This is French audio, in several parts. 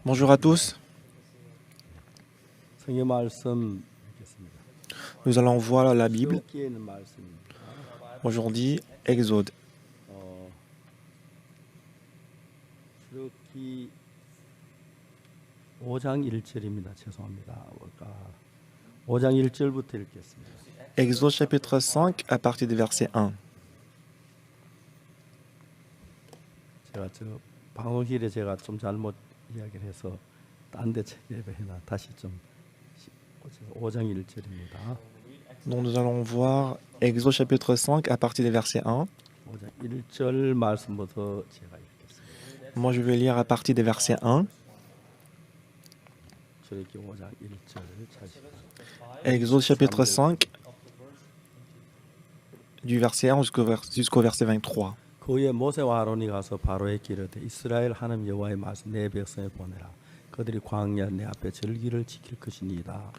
Bonjour à tous. Nous allons voir la Bible. Aujourd'hui, Exode. Exode chapitre 5 à partir du verset 1. 방송실에 제가 좀 잘못 이야기를 해서 딴 데 책에 다시 좀 5장 1절입니다. Donc nous allons voir Exode chapitre 5 à partir du verset 1. 5장 1절 말씀부터 제가 읽겠습니다. Moi je vais lire à partir du verset 1. 저렇게 5장 1절 Exode chapitre 5 du verset 1 jusqu'au verset 23. 그 후에 모세와 아론이 가서 바로에게 이르되 이스라엘 하나님 여호와의 말씀 내 백성에 보내라. 그들이 광야 내 앞에 절기를 지킬 것이니라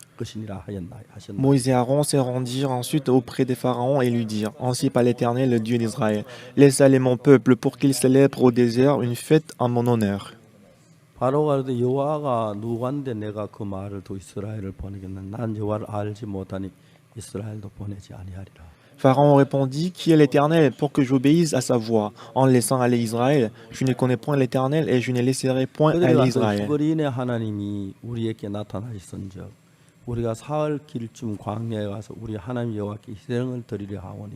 하셨나. Moïse et Aaron se rendirent ensuite auprès des pharaons et lui dirent: Ainsi par l'Éternel, le Dieu d'Israël, laisse aller mon peuple pour qu'il célèbre au désert une fête en mon honneur. 바로가 이르되 여호와가 누구한데 내가 그 말을 두 이스라엘을 보내겠나. 난 여호와를 알지 못하니 이스라엘도 보내지 아니하리라. Pharaon répondit: Qui est l'Éternel pour que j'obéisse à sa voix en laissant aller Israël? Je ne connais point l'Éternel et je ne laisserai point aller Israël. 히브리인의 하나님이 우리에게 나타나셨은즉 우리가 사흘 길쯤 광야에 가서 우리 하나님 여호와께 희생을 드리려 하오니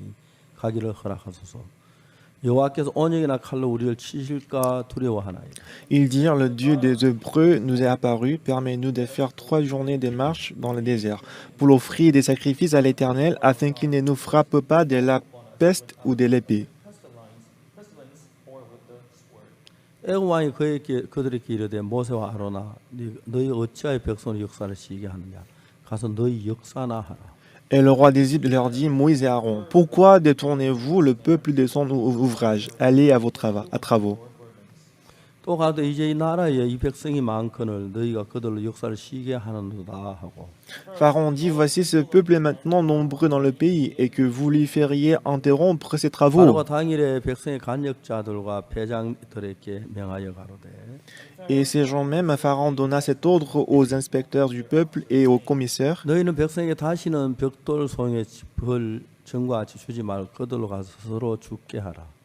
가기를 허락하소서. 여호와께서 언약이나 칼로 우리를 치실까 두려워하나이다. Ils dirent: Le Dieu des Hébreux nous est apparu, permets-nous de faire 3 journées de marche dans le désert pour offrir des sacrifices à l'Éternel afin qu'il ne nous frappe pas de la peste ou de l'épée. 애굽 왕이 그들에게 이르되 모세와 아론아 너희 어찌하여 백성의 역사를 시게 하느냐 가서 너희 역사나 하라. Et le roi d'Égypte leur dit: Moïse et Aaron, pourquoi détournez-vous le peuple de son ouvrage? Allez à vos travaux. 또 가도 이제 이 나라에 이 백성이 많거늘 너희가 그들로 역사를 시게 하는도다 하고. Pharaon dit: Voici ce peuple est maintenant nombreux dans le pays et que vous lui feriez interrompre ses travaux. 바로가 당일에 백성의 간역자들과 패장들에게 명하여 가로되. Et ces gens-même, Pharaon donna cet ordre aux inspecteurs du peuple et aux commissaires: 너희는 백성에게 다시는 벽돌 송에 짚을 전과 같이 주지 말고 그들로 가서 스스로 죽게 하라.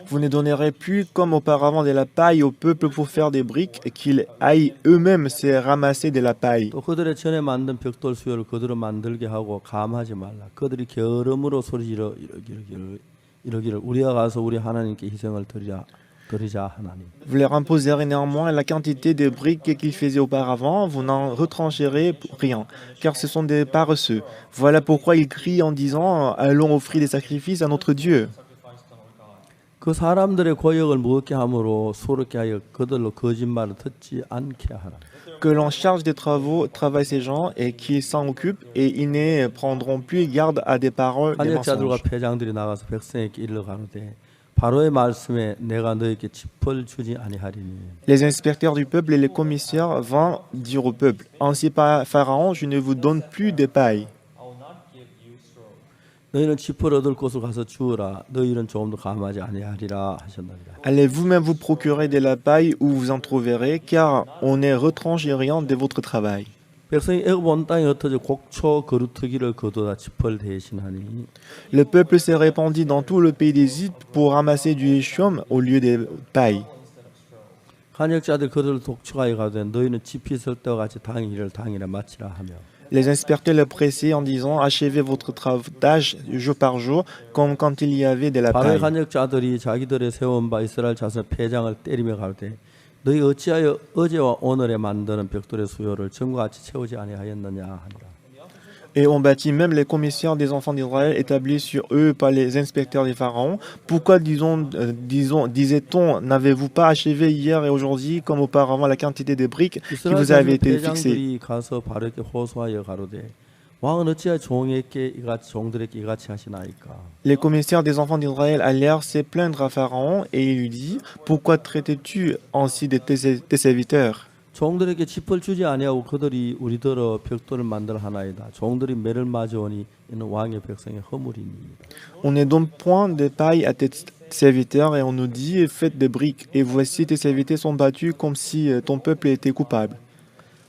Vous ne donnerez plus comme auparavant de la paille au peuple pour faire des briques et qu'ils aillent eux-mêmes se ramasser de la paille. 또 그들의 전에 만든 벽돌 수요를 그들로 만들게 하고 감하지 말라. 그들이 게으름으로 소리지르 이러기를 우리가 가서 우리 하나님께 희생을 드리자 하나니. Vous leur imposerez néanmoins la quantité de briques qu'ils faisaient auparavant, vous n'en retrancherez rien, car ce sont des paresseux. Voilà pourquoi ils crient en disant: Allons offrir des sacrifices à notre Dieu. 그 사람들의 고역을 무겁게 함으로 수롭게 하여 그들로 거짓말을 듣지 않게 하라. Que l'on charge des travaux, travaille ces gens et qu'ils s'en occupent, et ils ne prendront plus garde à des paroles de 간역자들과 mensonges. 패장들이 나가서 백성에게 이르러 가로되 바로의 말씀에 내가 너에게 짚을 주지 아니하리니. Les inspecteurs du peuple et les commissaires vinrent dire au peuple: Ainsi par Pharaon, je ne vous donne plus de paille. 너희는 짚을 얻을 곳을 가서 주우라. 너희는 조금도 감하지 아니하리라 하셨느니라. Allez vous-même vous procurer de la paille où vous en trouverez, car on ne retranche rien de votre travail. 백성이 애굽 온 땅에 흩어져 곡초 거루터기를 거두다 짚을 대신하니. Le peuple s'est répandu dans tout le pays d'Égypte pour ramasser du chaume au lieu de paille. 간역자들 그들을 독촉하여 가되 너희는 짚이 설 때와 같이 당일을 당일에 마치라 하며. Les inspecteurs le pressaient en disant: Achevez votre tâche jour par jour, comme quand il y avait de la 바로의 paille. 간역자들이 자기들의 세운 바 이스라엘 자손의 패장을 때리며 가로되 너희 어찌하여 어제와 오늘에 만드는 벽돌의 수요를 전과 같이 채우지 아니하였느냐 하니라. Et on bâtit même les commissaires des enfants d'Israël établis sur eux par les inspecteurs des pharaons. Pourquoi, disait-on, n'avez-vous pas achevé hier et aujourd'hui comme auparavant la quantité de briques qui vous avait été fixée? 패장들이 가서 바로에게 호소하여 가로되 왕은 어찌하여 종에게 이같이 종들에게 이같이 하시나이까. Les commissaires des enfants d'Israël allèrent se plaindre à Pharaon et il lui dit: Pourquoi traites-tu ainsi de tes serviteurs? 종들에게 짚을 주지 아니하고 그들이 우리더러 벽돌을 만들 하나이다. 종들이 매를 맞아오니 이는 왕의 백성의 허물이니이다. On ne donne point de paille à tes serviteurs et on nous dit faites des briques. Et voici tes serviteurs sont battus comme si ton peuple était coupable.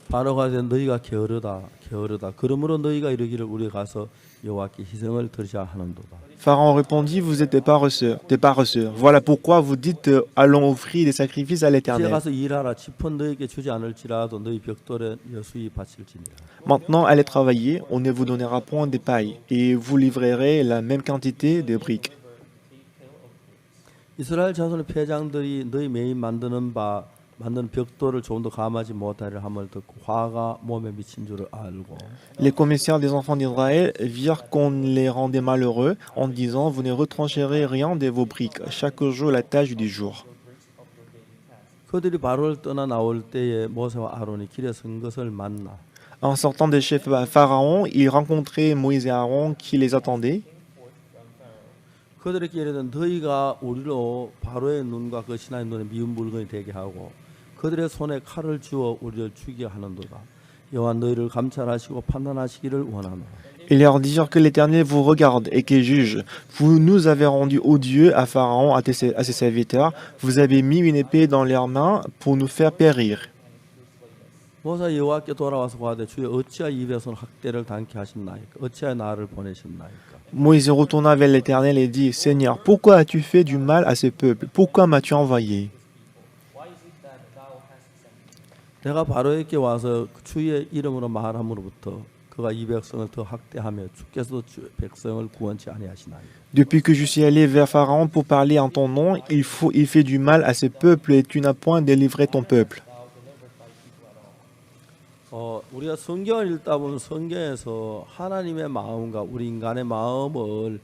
바로가 이제 너희가 게으르다 게으르다 그러므로 너희가 이르기를 우리 가서 여호와께 희생을 드리자 하는도다. Pharaon répondit, vous êtes des paresseurs. Voilà pourquoi vous dites, allons offrir des sacrifices à 이제 l'Éternel. 가서 일하라 지폰 너희에게 주지 않을지라도 너희 벽돌에 여수이 바칠지니라. Maintenant, allez travailler, on ne vous donnera point des pailles, et vous livrerez la même quantité de briques. 이스라엘 자손의 패장들이 너희 매인 만드는 벽돌을 조금도 감하지 못하리라 함을 듣고 화가 몸에 미친 줄을 알고 Les commissaires des enfants d'Israël virent qu'on les rendait malheureux en disant, vous ne retrancherez rien de vos briques, chaque jour la tâche du jour. 그들이 바로를 떠나 나올 때에 모세와 아론이 길에 선 것을 만나 En sortant de chez Pharaon, ils rencontraient Moïse et Aaron qui les attendaient. 그들에게 이르되 너희가 우리로 바로의 눈과 그 신하의 눈에 미운 물건이 되게 하고 그들의 손에 칼을 쥐어 우리를 죽이게 하는도다. 여호와 너희를 감찰하시고 판단하시기를 원하노라. Ils leur dirent que l'Éternel vous regarde et qu'il juge. Vous nous avez rendus odieux à Pharaon, à ses serviteurs. Vous avez mis une épée dans leurs mains pour nous faire périr. 모세가 여호와께 돌아와서 고하되 주여 어찌하여 이 백성 학대를 당케 하셨나이까 어찌하여 나를 보내셨나이까. Moïse retourna vers l'Éternel et dit, Seigneur, pourquoi as-tu fait du mal à ce peuple? Pourquoi m'as-tu envoyé? 내가 바로에게 와서 주의 이름으로 말함으로부터 그가 이 백성을 더 학대하며 주께서도 백성을 구원치 아니하시나이까. Depuis que je suis allé vers Pharaon pour parler en ton nom, il fait du mal à ce peuple et tu n'as point délivré ton peuple. 우리가 성경을 읽다 보면 성경에서 하나님의 마음과 우리 인간의 마음을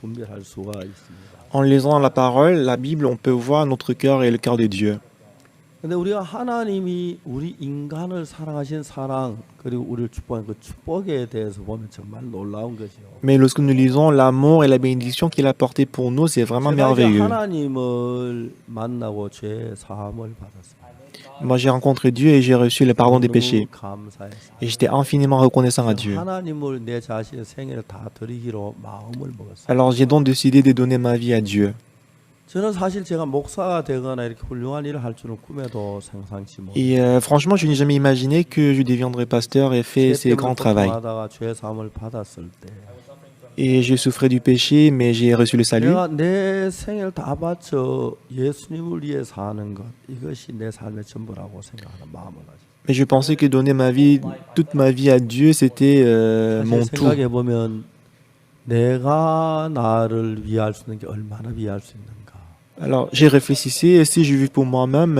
분별할 수가 있습니다. En lisant la parole, la Bible, on peut voir notre cœur et le cœur de Dieu. 근데 우리가 하나님이 우리 인간을 사랑하신 사랑 그리고 우리를 축복한 그 축복에 대해서 보면 정말 놀라운 거죠. Mais lorsque nous lisons l'amour et la bénédiction qu'il a porté pour nous, c'est vraiment 제가 이제 merveilleux. 하나님을 만나고 죄 사함을 받았습니다. Moi, j'ai rencontré Dieu et j'ai reçu le pardon des 너무 péchés. 감사했어요. Et j'étais infiniment reconnaissant à Dieu. 하나님을 내 자신의 생애를 다 드리기로 마음을 먹었어요. Alors j'ai donc décidé de donner ma vie à Dieu. 저는 사실 제가 목사가 되거나 이렇게 훌륭한 일을 할 줄은 꿈에도 상상치 못했어요. Et franchement, je n'ai jamais imaginé que je deviendrais pasteur et fait ces grands travaux. 하다가 죄 사함을 받았을 때 Et j'ai souffert du péché, mais j'ai reçu le salut. 내가 내 생을 다 바쳐 예수님을 위해 사는 것 이것이 내 삶의 전부라고 생각하는 마음을 가지고. Mais je pensais que donner ma vie, toute ma vie à Dieu, c'était mon tout. 생각해 보면 내가 나를 위할 수 있는 게 얼마나 위할 수 있는가. Alors j'ai réfléchi, si je vis pour moi-même,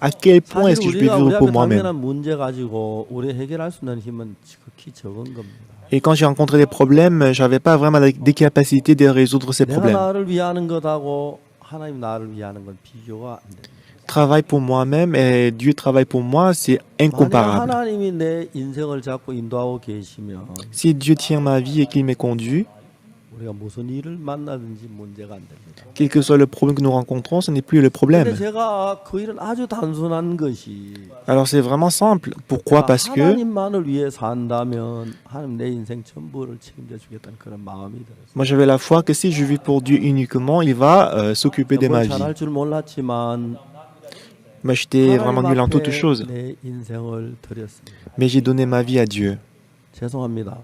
à quel point est-ce que je peux vivre pour moi-même? 당면한 문제 가지고 우리 해결할 수 있는 힘은 지극히 적은 겁니다. Et quand j'ai rencontré des problèmes, j'avais pas vraiment des capacités de résoudre ces 내가 problèmes. 나를 위하는 것하고 하나님 나를 위하는 건 비교가 안 됩니다. Travail pour moi-même et Dieu travaille pour moi, c'est 만약 incomparable. 하나님이 내 인생을 잡고 인도하고 계시면 Si Dieu tient ma vie et qu'il me conduit, 우리가 무슨 일을 만나든지 문제가 안 됩니다. quel que soit le problème que nous rencontrons, ce n'est plus le 근데 problème. 제가 그 일은 아주 단순한 것이 Alors c'est vraiment simple. Pourquoi? Parce que 하나님만을 위해 산다면 하나님 내 인생 전부를 책임져 주겠다는 그런 마음이 들었어요. moi j'avais la foi que si je vis pour Dieu uniquement, il va s'occuper de ma vie. 잘할 줄 몰랐지만 Moi j'étais vraiment nul en toutes choses, 내 인생을 드렸습니다. mais j'ai donné ma vie à Dieu. 죄송합니다.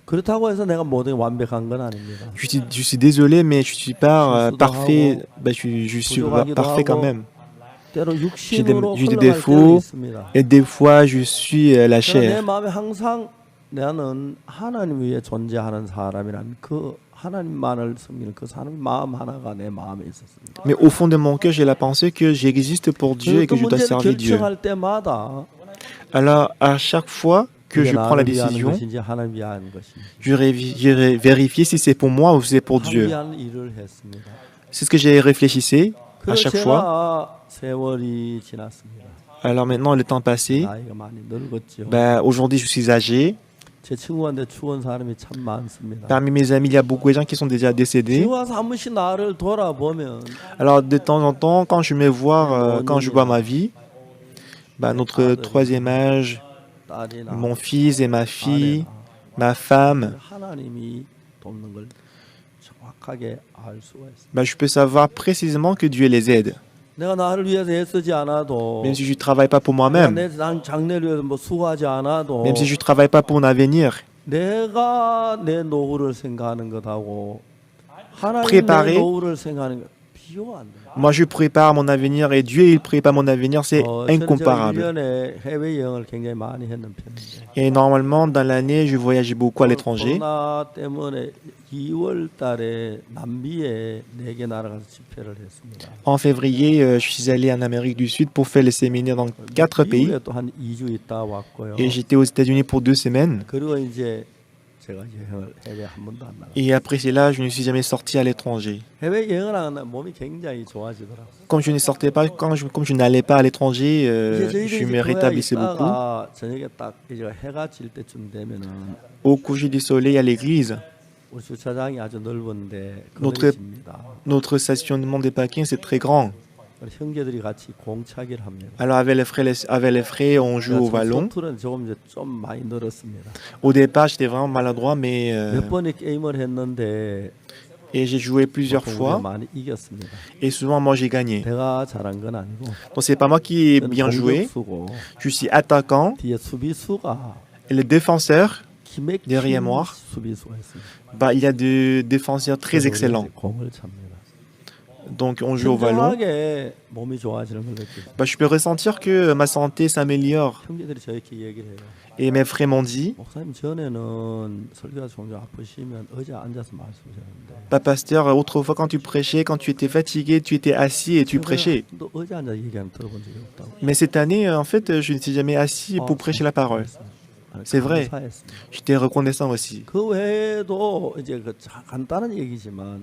그렇다고 해서 내가 모든 게 완벽한 건 아닙니다. Je suis désolé, mais je suis pas parfait. Je suis parfait quand même. 때로 J'ai 육신으로 des 흘러갈 때도 défauts 있습니다. et des fois je suis la 그러나 내 chair. 마음에 항상 나는 하나님 위에 존재하는 사람이라는 그 하나님만을 섬기는 그 사람 마음 하나가 내 마음에 있었습니다. Mais au fond de mon cœur, j'ai la pensée que j'existe pour Dieu et que je dois 문제를 servir Dieu. 결정할 때마다 Alors à chaque fois que je prends la 나를 위하는 décision, 것인지 하나님 위하는 것인지 je vérifie si c'est pour moi ou si c'est pour 하나님 Dieu. 위하는 일을 했습니다. C'est ce que j'ai réfléchissé à 그래서 chaque fois. 제가 세월이 지났습니다. Alors maintenant, le temps passé, 나이가 많이 늙었죠. aujourd'hui je suis âgé. 제 친구한테 죽은 사람이 참 많습니다. Parmi mes amis, il y a beaucoup de gens qui sont déjà décédés. 지금 와서 한 번씩 나를 돌아보면 Alors de temps en temps, quand je me vois, quand je vois ma vie, notre troisième âge, 딸이나 mon fils et ma fille, 아내나 ma femme, 하나님이 돕는 걸 정확히 정확하게 알 수가 있습니다. je peux savoir précisément que Dieu les aide. 내가 나를 위해서 애쓰지 않아도, Même si je ne travaille pas pour 내가 moi-même, 내 장래를 위해서 뭐 수고하지 않아도, même si je ne travaille pas pour mon avenir, 내가 내 노후를 생각하는 것하고 하나님 내 Préparer. 노후를 생각하는 것 비교가 안 돼. moi je prépare mon avenir et Dieu il prépare mon avenir, c'est 저는 incomparable. 1년에 해외 여행을 굉장히 많이 했는 편인데 Et normalement, dans l'année, je voyageais beaucoup à l'étranger. 코로나 때문에 2월 달에 남미에 4개 나라 가서 집회를 했습니다. En février, je suis allé en Amérique du Sud pour faire les séminaires dans 4 pays. 미국에 또 한 2주 있다 왔고요. Et j'étais aux États-Unis pour 2 semaines. 그리고 이제 제가 여행을 해외 한 번도 안 나가. Et après cela, je ne suis jamais sorti à l'étranger. 해외 여행을 하면 몸이 굉장히 좋아지더라고요. Comme je ne sortais pas, comme je n'allais pas à l'étranger, je me rétablissais beaucoup. 저녁에 딱 이제 해가 질 때쯤 되면은 Au coucher du soleil à l'église, 우리 주차장이 아주 넓은데 notre, 그늘집니다. notre stationnement des parkings, c'est très grand. 우리 형제들이 같이 공차기를 합니다. Alors avec les frères, on joue au ballon. 소툴은 조금 이제 좀 많이 늘었습니다. Au départ, j'étais vraiment maladroit, mais 몇 번의 게임을 했는데 et j'ai joué plusieurs 보통 fois 우리가 많이 이겼습니다. et souvent moi j'ai gagné. 내가 잘한 건 아니고 Donc c'est pas moi qui ai 저는 bien joué. 공격수고 Je suis attaquant 뒤에 수비수가 et le défenseur, 김맥힌 Derrière moi. 수비수가 있습니다. bah il y a des défenseurs très 그래서 excellents. 우리가 공을 찹니다. Donc on joue au ballon. 현저하게 몸이 좋아지는 걸 느꼈어요. Bah, je peux ressentir que ma santé s'améliore. 형제들이 저렇게 얘기를 해요. Et mes frères m'ont dit, 목사님 전에는 설교가 종종 아프시면 의자 앉아서 말씀하셨는데 bah, pasteur, autrefois quand tu prêchais, quand tu étais fatigué, tu étais assis et tu prêchais. 또 의자 앉아 얘기하는 들어본 적이 없다고. Mais cette année, en fait, je ne suis jamais assis pour prêcher la parole. C'est vrai. 감사했습니다. J'étais reconnaissant aussi. 그 외에도 이제 그 간단한 얘기지만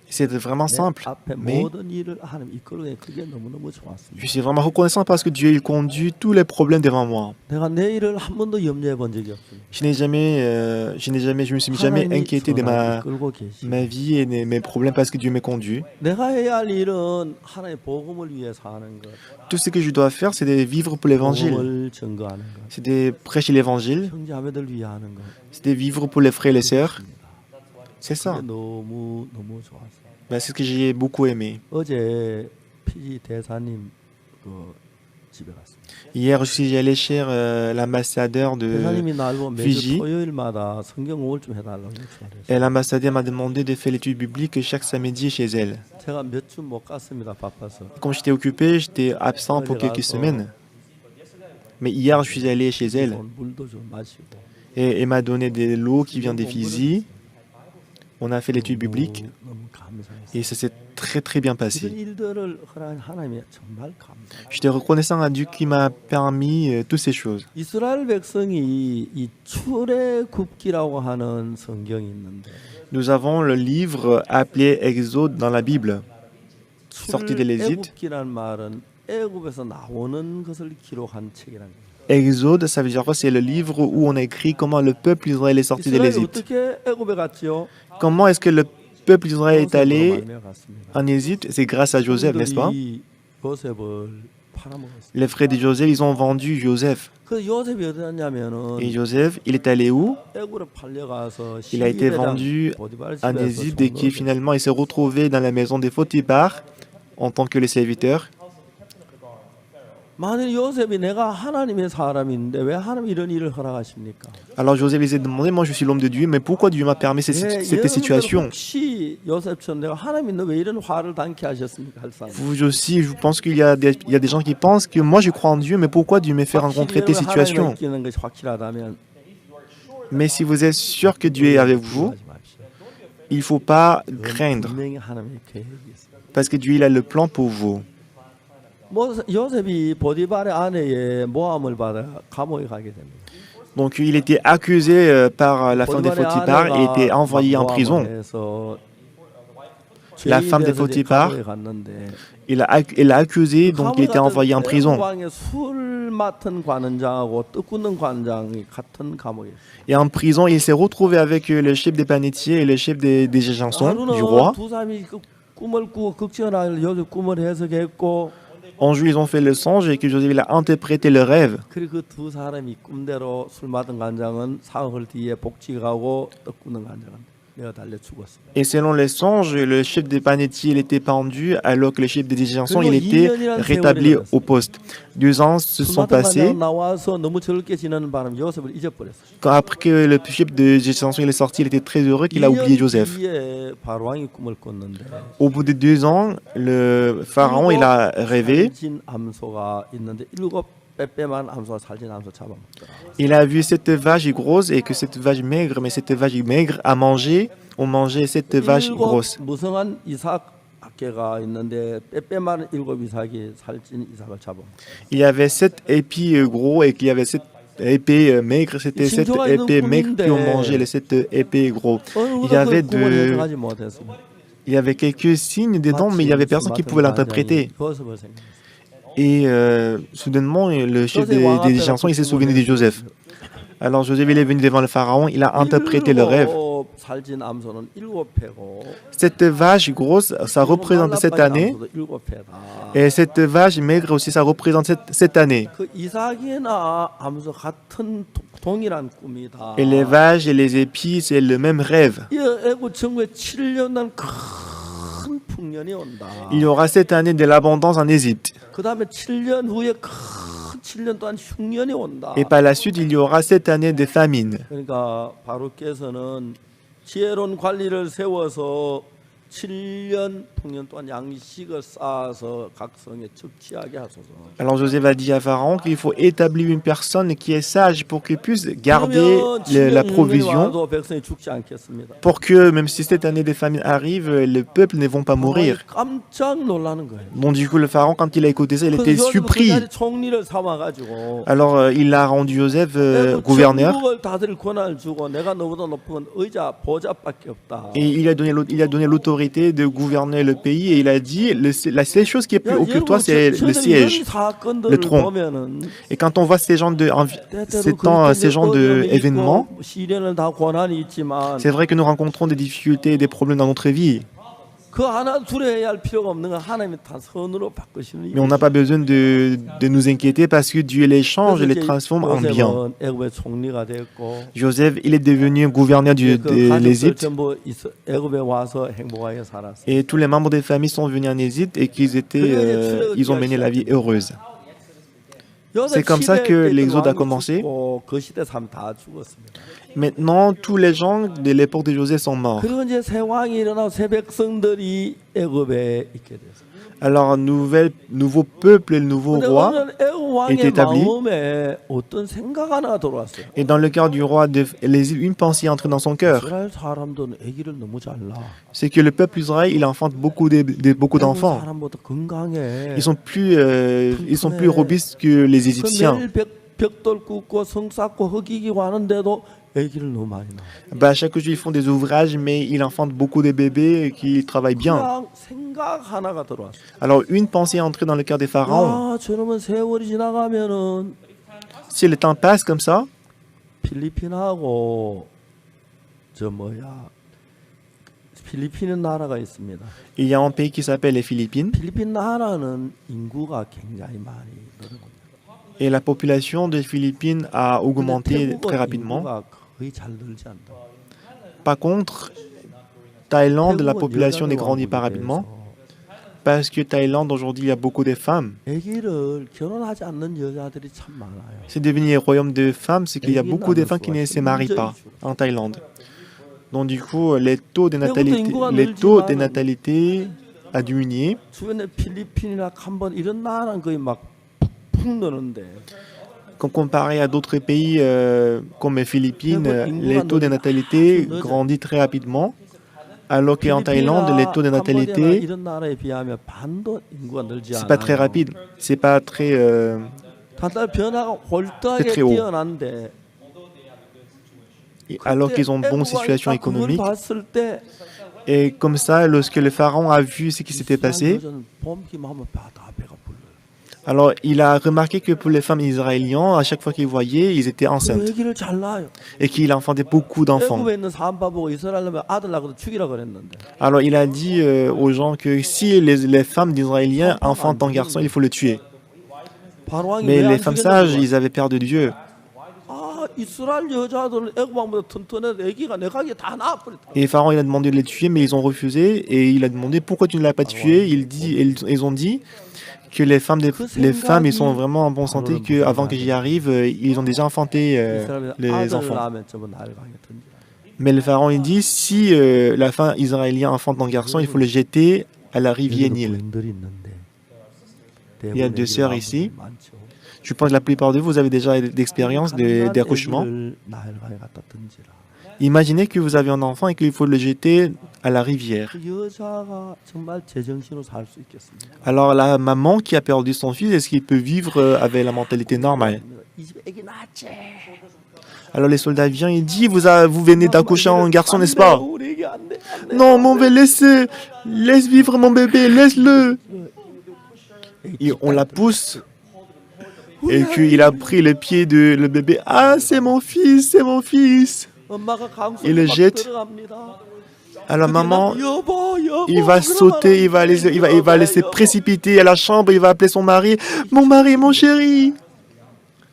C'était vraiment 내 simple. 앞에 Mais 모든 일을 하나님 이끌어내 그게 너무너무 je 좋았습니다. suis vraiment reconnaissant parce que Dieu, il conduit tous les problèmes devant moi. 내가 내 일을 한 번도 염려해 본 적이 없습니다. Je me suis jamais 하나님이 inquiété de 저를 이끌고 계시고 ma vie et de mes problèmes parce que Dieu me conduit. 내가 해야 할 일은 하나님의 복음을 위해서 하는 것, Tout ce que je dois faire, c'est de vivre pour l'évangile. 복음을 증거하는 것, C'est de prêcher l'évangile. 형제자매들 위해 하는 것. C'est de vivre pour les frères et les sœurs. C'est ça. 그게 너무 좋았어요. Bah, c'est ce que j'ai beaucoup aimé. 어제 피지 대사님 그 집에 갔습니다. Hier, je suis allé chez l'ambassadeur de 대사님이 날고 매주 Fiji. 토요일마다 성경 우울 좀 해달라고 요청을 Et 했어요. l'ambassadeur m'a demandé de faire l'étude biblique chaque samedi chez elle. 제가 몇 주 못 갔습니다. 바빠서. Comme j'étais occupé, j'étais absent pour quelques semaines. Mais hier, je suis allé chez elle 물도 좀 마시고. et elle m'a donné de l'eau qui vient des Fidji. On a fait l'étude biblique 너무 감사했어요. et ça s'est très très bien 이런 passé. 일들을 허락한 하나님이 정말 감사해요. J'étais reconnaissant à Dieu qui m'a permis toutes ces choses. 이스라엘 백성이 이 출애굽기라고 하는 성경이 있는데 Nous avons le livre appelé Exode dans la Bible. Sortie de l'Égypte. 출애굽기란 말은 애굽에서 나오는 것을 기록한 책이라는 거예요. Exode, ça veut dire quoi? C'est le livre où on a écrit comment le peuple d'Israël est sorti de 이스라엘이 l'Égypte. 어떻게 애굽에 갔지요? Comment est-ce que le peuple d'Israël est allé 말미암아 갔습니다. en Égypte? C'est grâce à Joseph, n'est-ce pas? 그들이 요셉을 팔아먹었어요. Les frères de Joseph, ils ont vendu Joseph. 그 요셉이 어디 갔냐면은 Et Joseph, il est allé où? 애굽으로 팔려가서 Il a été 시기대장 vendu 보디발 en 집에서 Égypte et qui 종로를 finalement il s'est retrouvé dans la maison de Potiphar en tant que le serviteur. 만일 요셉이 내가 하나님의 사람인데 왜 하나님 이런 일을 허락하십니까? Alors Joseph les a demandé, moi je suis l'homme de Dieu, mais pourquoi Dieu m'a permis cette 여러분들 situation? 혹시 요셉처럼 내가 하나님 너 왜 이런 화를 당케 하셨습니까? 할 사람. Vous aussi, je pense qu'il y a des gens qui pensent que moi je crois en Dieu, mais pourquoi Dieu me fait rencontrer tes situations? 하나님을 것이 확실하다면 Mais si vous êtes sûr que Dieu est avec vous, 하지 마십시오. il ne faut pas 그건 craindre, 분명히 하나님의 계획이 있어요. parce que Dieu il a le plan pour vous. 요셉이 보디발의 아내의 모함을 받아 감옥에 가게 됩니다. Donc il était accusé par la femme de Potiphar et était envoyé en prison. La femme de Potiphar, elle l'a accusé, donc il était envoyé en prison. 술 맡은 관원장하고 떡 굽는 관장이 같은 감옥에. Et en prison, il s'est retrouvé avec le chef des panetiers et le chef des chansons du roi. 두 사람이 그 꿈을 꾸고 극전할 요셉 꿈을 해석했고 En jour, ils ont fait le songe et que Joseph il a interprété le rêve. 그리고 그 두 사람이 꿈대로 술 맡은 관장은 사흘 뒤에 복직하고 떡 굽는 관장은 내가 달려 죽었어. Et selon les songes, le chef des Panetti il était pendu alors que le chef des Égyptiens il 그리고 était 2년이라는 rétabli 세월이 au poste. 2 ans se sont 수마트가 passés. 나와서 너무 즐겁게 지내는 바람에 요셉을 잊어버렸어. Quand après que le chef des Égyptiens il est sorti, il était très heureux qu'il a oublié 2년 Joseph. 뒤에 바로왕이 꿈을 꿨는데 Au bout de 2 ans, le pharaon il a rêvé. 살진 암소가 있는데 7 빼빼만 암소가 살진 암소 잡아먹더라. Il a vu cette vache grosse et que cette vache maigre, mais cette vache maigre a mangé, on mangeait cette vache 7 grosse. 무성한 이삭 학계가 있는데 빼빼만 7 이삭이 살찐 이삭을 잡아먹더라. Il y avait 7 épis gros et qu'il y avait 7 épées maigres, c'était 7 épées maigres qui ont mangé les 7 épées gros. Il y avait quelques signes dedans, mais il n'y avait personne qui pouvait l'interpréter. Et soudainement, le chef des Égyptiens, il s'est souvenu de Joseph. Alors Joseph, il est venu devant le pharaon, il a interprété le rêve. Cette vache grosse, ça représente cette année. Et cette vache maigre aussi, ça représente cette année. Et les vaches et les épis, c'est le même rêve. Il y aura cette année de l'abondance en Égypte. Et par la suite, il y aura cette année de famine. 그러니까 바로께서는 지혜로운 관리를 세워서 7년 풍년 동안 양식을 쌓아서 각 성에 적치하게 하소서. Alors Joseph a dit à Pharaon qu'il faut établir une personne qui est sage pour qu'il puisse garder la provision, pour que même si cette année de famine arrive, le peuple ne vont pas mourir. Bon, du coup, le Pharaon, quand il a écouté ça, il était surpris. Alors il a rendu Joseph gouverneur et il a donné l'autorité de gouverner le pays et il a dit la seule chose qui est plus haut que toi c'est le siège, le trône. Et quand on voit ces genres d'événements, c'est vrai que nous rencontrons des difficultés et des problèmes dans notre vie. Mais on n'a pas besoin de nous inquiéter parce que Dieu les change et les transforme en bien. Joseph, il est devenu gouverneur de l'Égypte. Et tous les membres des familles sont venus en Égypte et ils ont mené la vie heureuse. C'est comme ça que l'exode a commencé. Maintenant, tous les gens de l'époque de Joseph sont morts. Alors, nouveau peuple, le nouveau roi est établi. Et dans le cœur du roi, une pensée entre dans son cœur. C'est que le peuple Israël, il enfante beaucoup d'enfants. Ils sont plus robustes que les Égyptiens. Chaque jour, ils font des ouvrages, mais ils enfantent beaucoup de bébés qui travaillent bien. Alors, une pensée est entrée dans le cœur des pharaons. Si le temps passe comme ça, il y a un pays qui s'appelle les Philippines. Et la population des Philippines a augmenté très rapidement. Par contre, Thaïlande, la population ne grandit pas rapidement. Parce que Thaïlande, aujourd'hui, il y a beaucoup de femmes. C'est devenu un royaume de femmes, c'est qu'il y a beaucoup de femmes qui ne se marient pas en Thaïlande. Donc du coup, les taux de natalité a diminué. Quand comparé à d'autres pays comme les Philippines, les taux de natalité grandissent très rapidement. Alors qu'en Thaïlande, les taux de natalité, c'est pas très rapide, c'est pas très haut. Alors qu'ils ont une bonne situation économique. Et comme ça, lorsque le pharaon a vu ce qui s'était passé, alors il a remarqué que pour les femmes israéliennes, à chaque fois qu'ils voyaient, ils étaient enceintes. Et qu'il enfantait beaucoup d'enfants. Alors il a dit aux gens que si les femmes d'Israéliens enfantent un garçon, il faut le tuer. Mais les femmes sages, ils avaient peur de Dieu. 이스라엘 여자들은 애굽왕보다 튼튼해서 애기가 내 가게 다 나와버렸다. Et Pharaon, il a demandé de les tuer, mais ils ont refusé. Et il a demandé pourquoi tu ne l'as pas tué. Ils ont dit que les femmes, ils sont vraiment en bonne santé, qu'avant que j'y arrive, ils ont déjà enfanté 이스라엘 les 아들 enfants. 낳으면 저거 나를 가게 던지라. Mais le pharaon, il dit, si la femme israélienne enfante un garçon, il faut le jeter à la rivière Nil. 부인들이 있는데 Il y a deux sœurs ici. 많죠. Je pense que la plupart de vous, vous avez déjà d'expérience d'accouchement. 애기를 나를 가게 갖다 던지라. Imaginez que vous avez un enfant et qu'il faut le jeter à la rivière. 그 여자가 정말 제정신으로 살 수 있겠습니까? Alors la maman qui a perdu son fils, est-ce qu'il peut vivre avec la mentalité normale? 이 집에 애기 낳았지. Alors les soldats viennent et disent, vous venez d'accoucher un garçon, n'est-ce pas? 우리 애기 안 돼. 안 돼. Non, mon bébé, laisse vivre mon bébé, laisse-le. Et on la pousse. Et qu'il a pris le pied de le bébé. Ah, c'est mon fils, c'est mon fils. 엄마가 강수에 Il le 막 jette. 들어갑니다. Alors maman, 여보, 여보, il va sauter, il va laisser précipiter à la chambre, il va appeler son mari, mon chéri.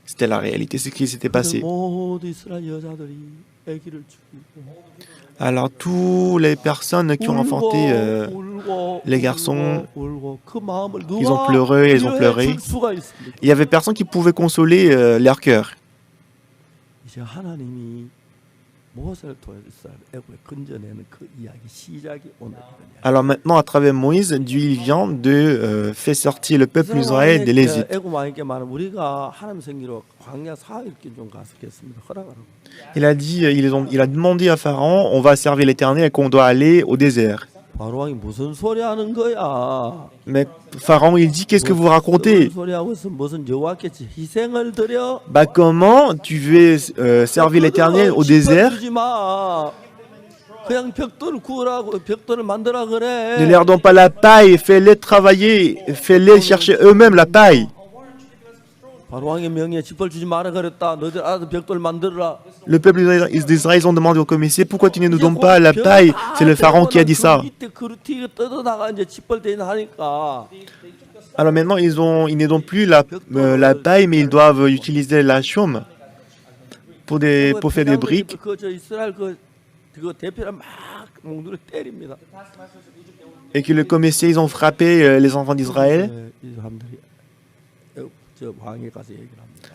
C'était la réalité, c'est ce qui s'était passé. 모두 이스라엘 여자들이 아기를 죽이고 Alors toutes les personnes qui ont enfanté les garçons, ils ont pleuré, ils ont pleuré. Il y avait personne qui pouvait consoler leur cœur. 이제 하나님이 모세를 통해 이스라엘 애굽에 건져내는 그 이야기 시작이 오늘이거든요. Alors maintenant, à travers Moïse, Dieu il vient de faire sortir le peuple d'Israël de l'Égypte. 애굽 왕에게 말하면 우리가 하나님 생기로 광야 4일길 좀 가서겠습니다. 허락하라고. Il a dit, il a demandé à Pharaon, on va servir l'Éternel et qu'on doit aller au désert. 바로 왕이 무슨 소리 하는 거야? Mais Pharaon, il dit, qu'est-ce que vous racontez? 무슨 소리 하고 있어? 무슨 여호와께 희생을 드려? Bah comment tu veux servir l'Éternel au désert? 주지 마. 그냥 벽돌을 구우라고 벽돌을 만들라 그래. Ne leur donne pas la paille, fais-les travailler, fais-les chercher eux-mêmes la paille. 바로 왕의 명예에 짚을 주지 마라 그랬다. 너희들 알아서 벽돌 만들어라. Le peuple d'Israël, ils ont demandé au commissaire, pourquoi tu ne nous donnes pas la paille? C'est le pharaon qui a dit ça. Alors maintenant, ils ne donnent plus la paille, mais ils doivent utiliser la chaume pour faire des briques. Et que le commissaire, ils ont frappé les enfants d'Israël.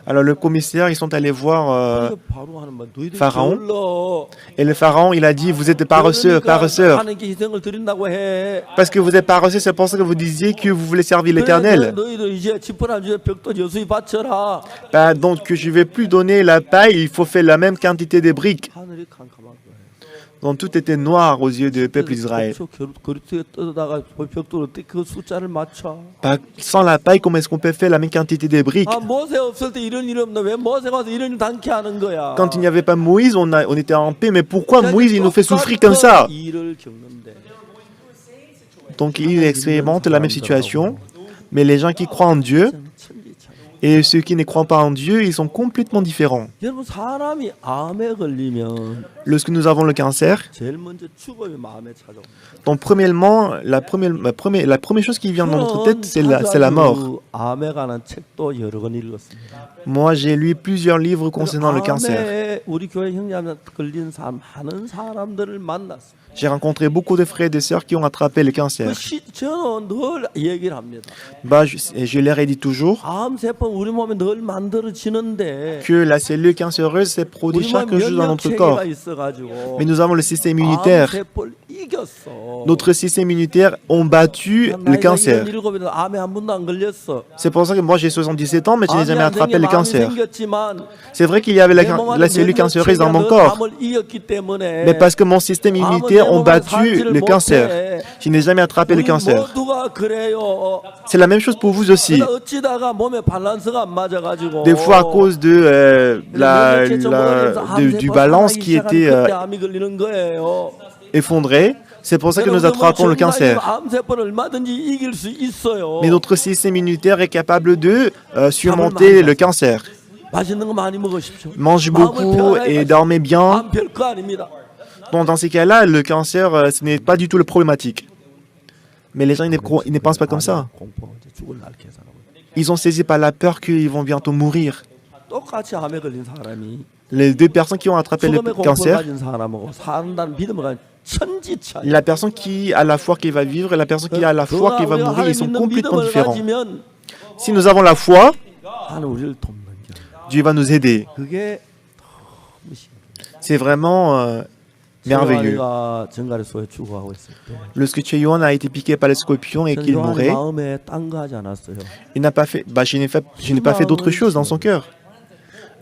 Alors le commissaire, ils sont allés voir Pharaon. Et le Pharaon, il a dit, vous êtes paresseux, paresseurs. Parce que vous êtes paresseux, c'est pour ça que vous disiez que vous voulez servir l'Éternel. Bah, donc je ne vais plus donner la paille, il faut faire la même quantité de briques. Donc tout était noir aux yeux du peuple d'Israël. Sans la paille, comment est-ce qu'on peut faire la même quantité de briques? Quand il n'y avait pas Moïse, on était en paix, mais pourquoi Moïse il nous fait souffrir comme ça? Donc il expérimente la même situation, mais les gens qui croient en Dieu et ceux qui ne croient pas en Dieu, ils sont complètement différents. Lorsque nous avons le cancer, donc premièrement, la première chose qui vient dans notre tête, c'est la mort. Moi, j'ai lu plusieurs livres concernant le cancer. J'ai rencontré beaucoup de frères et de sœurs qui ont attrapé le cancer. Bah, je leur ai dit toujours que la cellule cancéreuse se produit chaque jour dans notre corps. Mais nous avons le système immunitaire. Notre système immunitaire a battu le cancer. C'est pour ça que moi j'ai 77 ans, mais je n'ai jamais attrapé le cancer. C'est vrai qu'il y avait la cellule cancéreuse dans mon corps. Mais parce que mon système immunitaire a battu le cancer. Je n'ai jamais attrapé le cancer. C'est la même chose pour vous aussi. Des fois à cause de du balance qui était effondré, c'est pour ça que nous attrapons le cancer. Mais notre système immunitaire est capable de surmonter le cancer. Mangez beaucoup et dormez bien. Donc dans ces cas-là, le cancer, ce n'est pas du tout le problématique. Mais les gens, ils ne pensent pas comme ça. Ils ont saisi par la peur qu'ils vont bientôt mourir. 똑같이 암에 걸린 사람이 Les deux personnes qui ont attrapé le 죽음의 공포를 cancer, 가진 사람하고 산다는 믿음을 가진 천지 차이. la personne qui a la foi qu'il va vivre et la personne qui a la foi qu'il va 우리가 mourir, 하나님 ils sont 믿는 complètement 믿음을 différents. 가지면 Si nous avons la foi, 하나님 우리를 돕는 겨. Dieu va nous aider. 그게 너무 신기해. C'est vraiment merveilleux. 요한이가 정갈의 소에 죽어가고 있을 때 Lorsque Yuan a été piqué par les scorpions et 저는 qu'il 요한의 mourait, 마음에 딴 거 하지 않았어요. il n'a pas fait, je n'ai pas fait d'autre chose dans son cœur.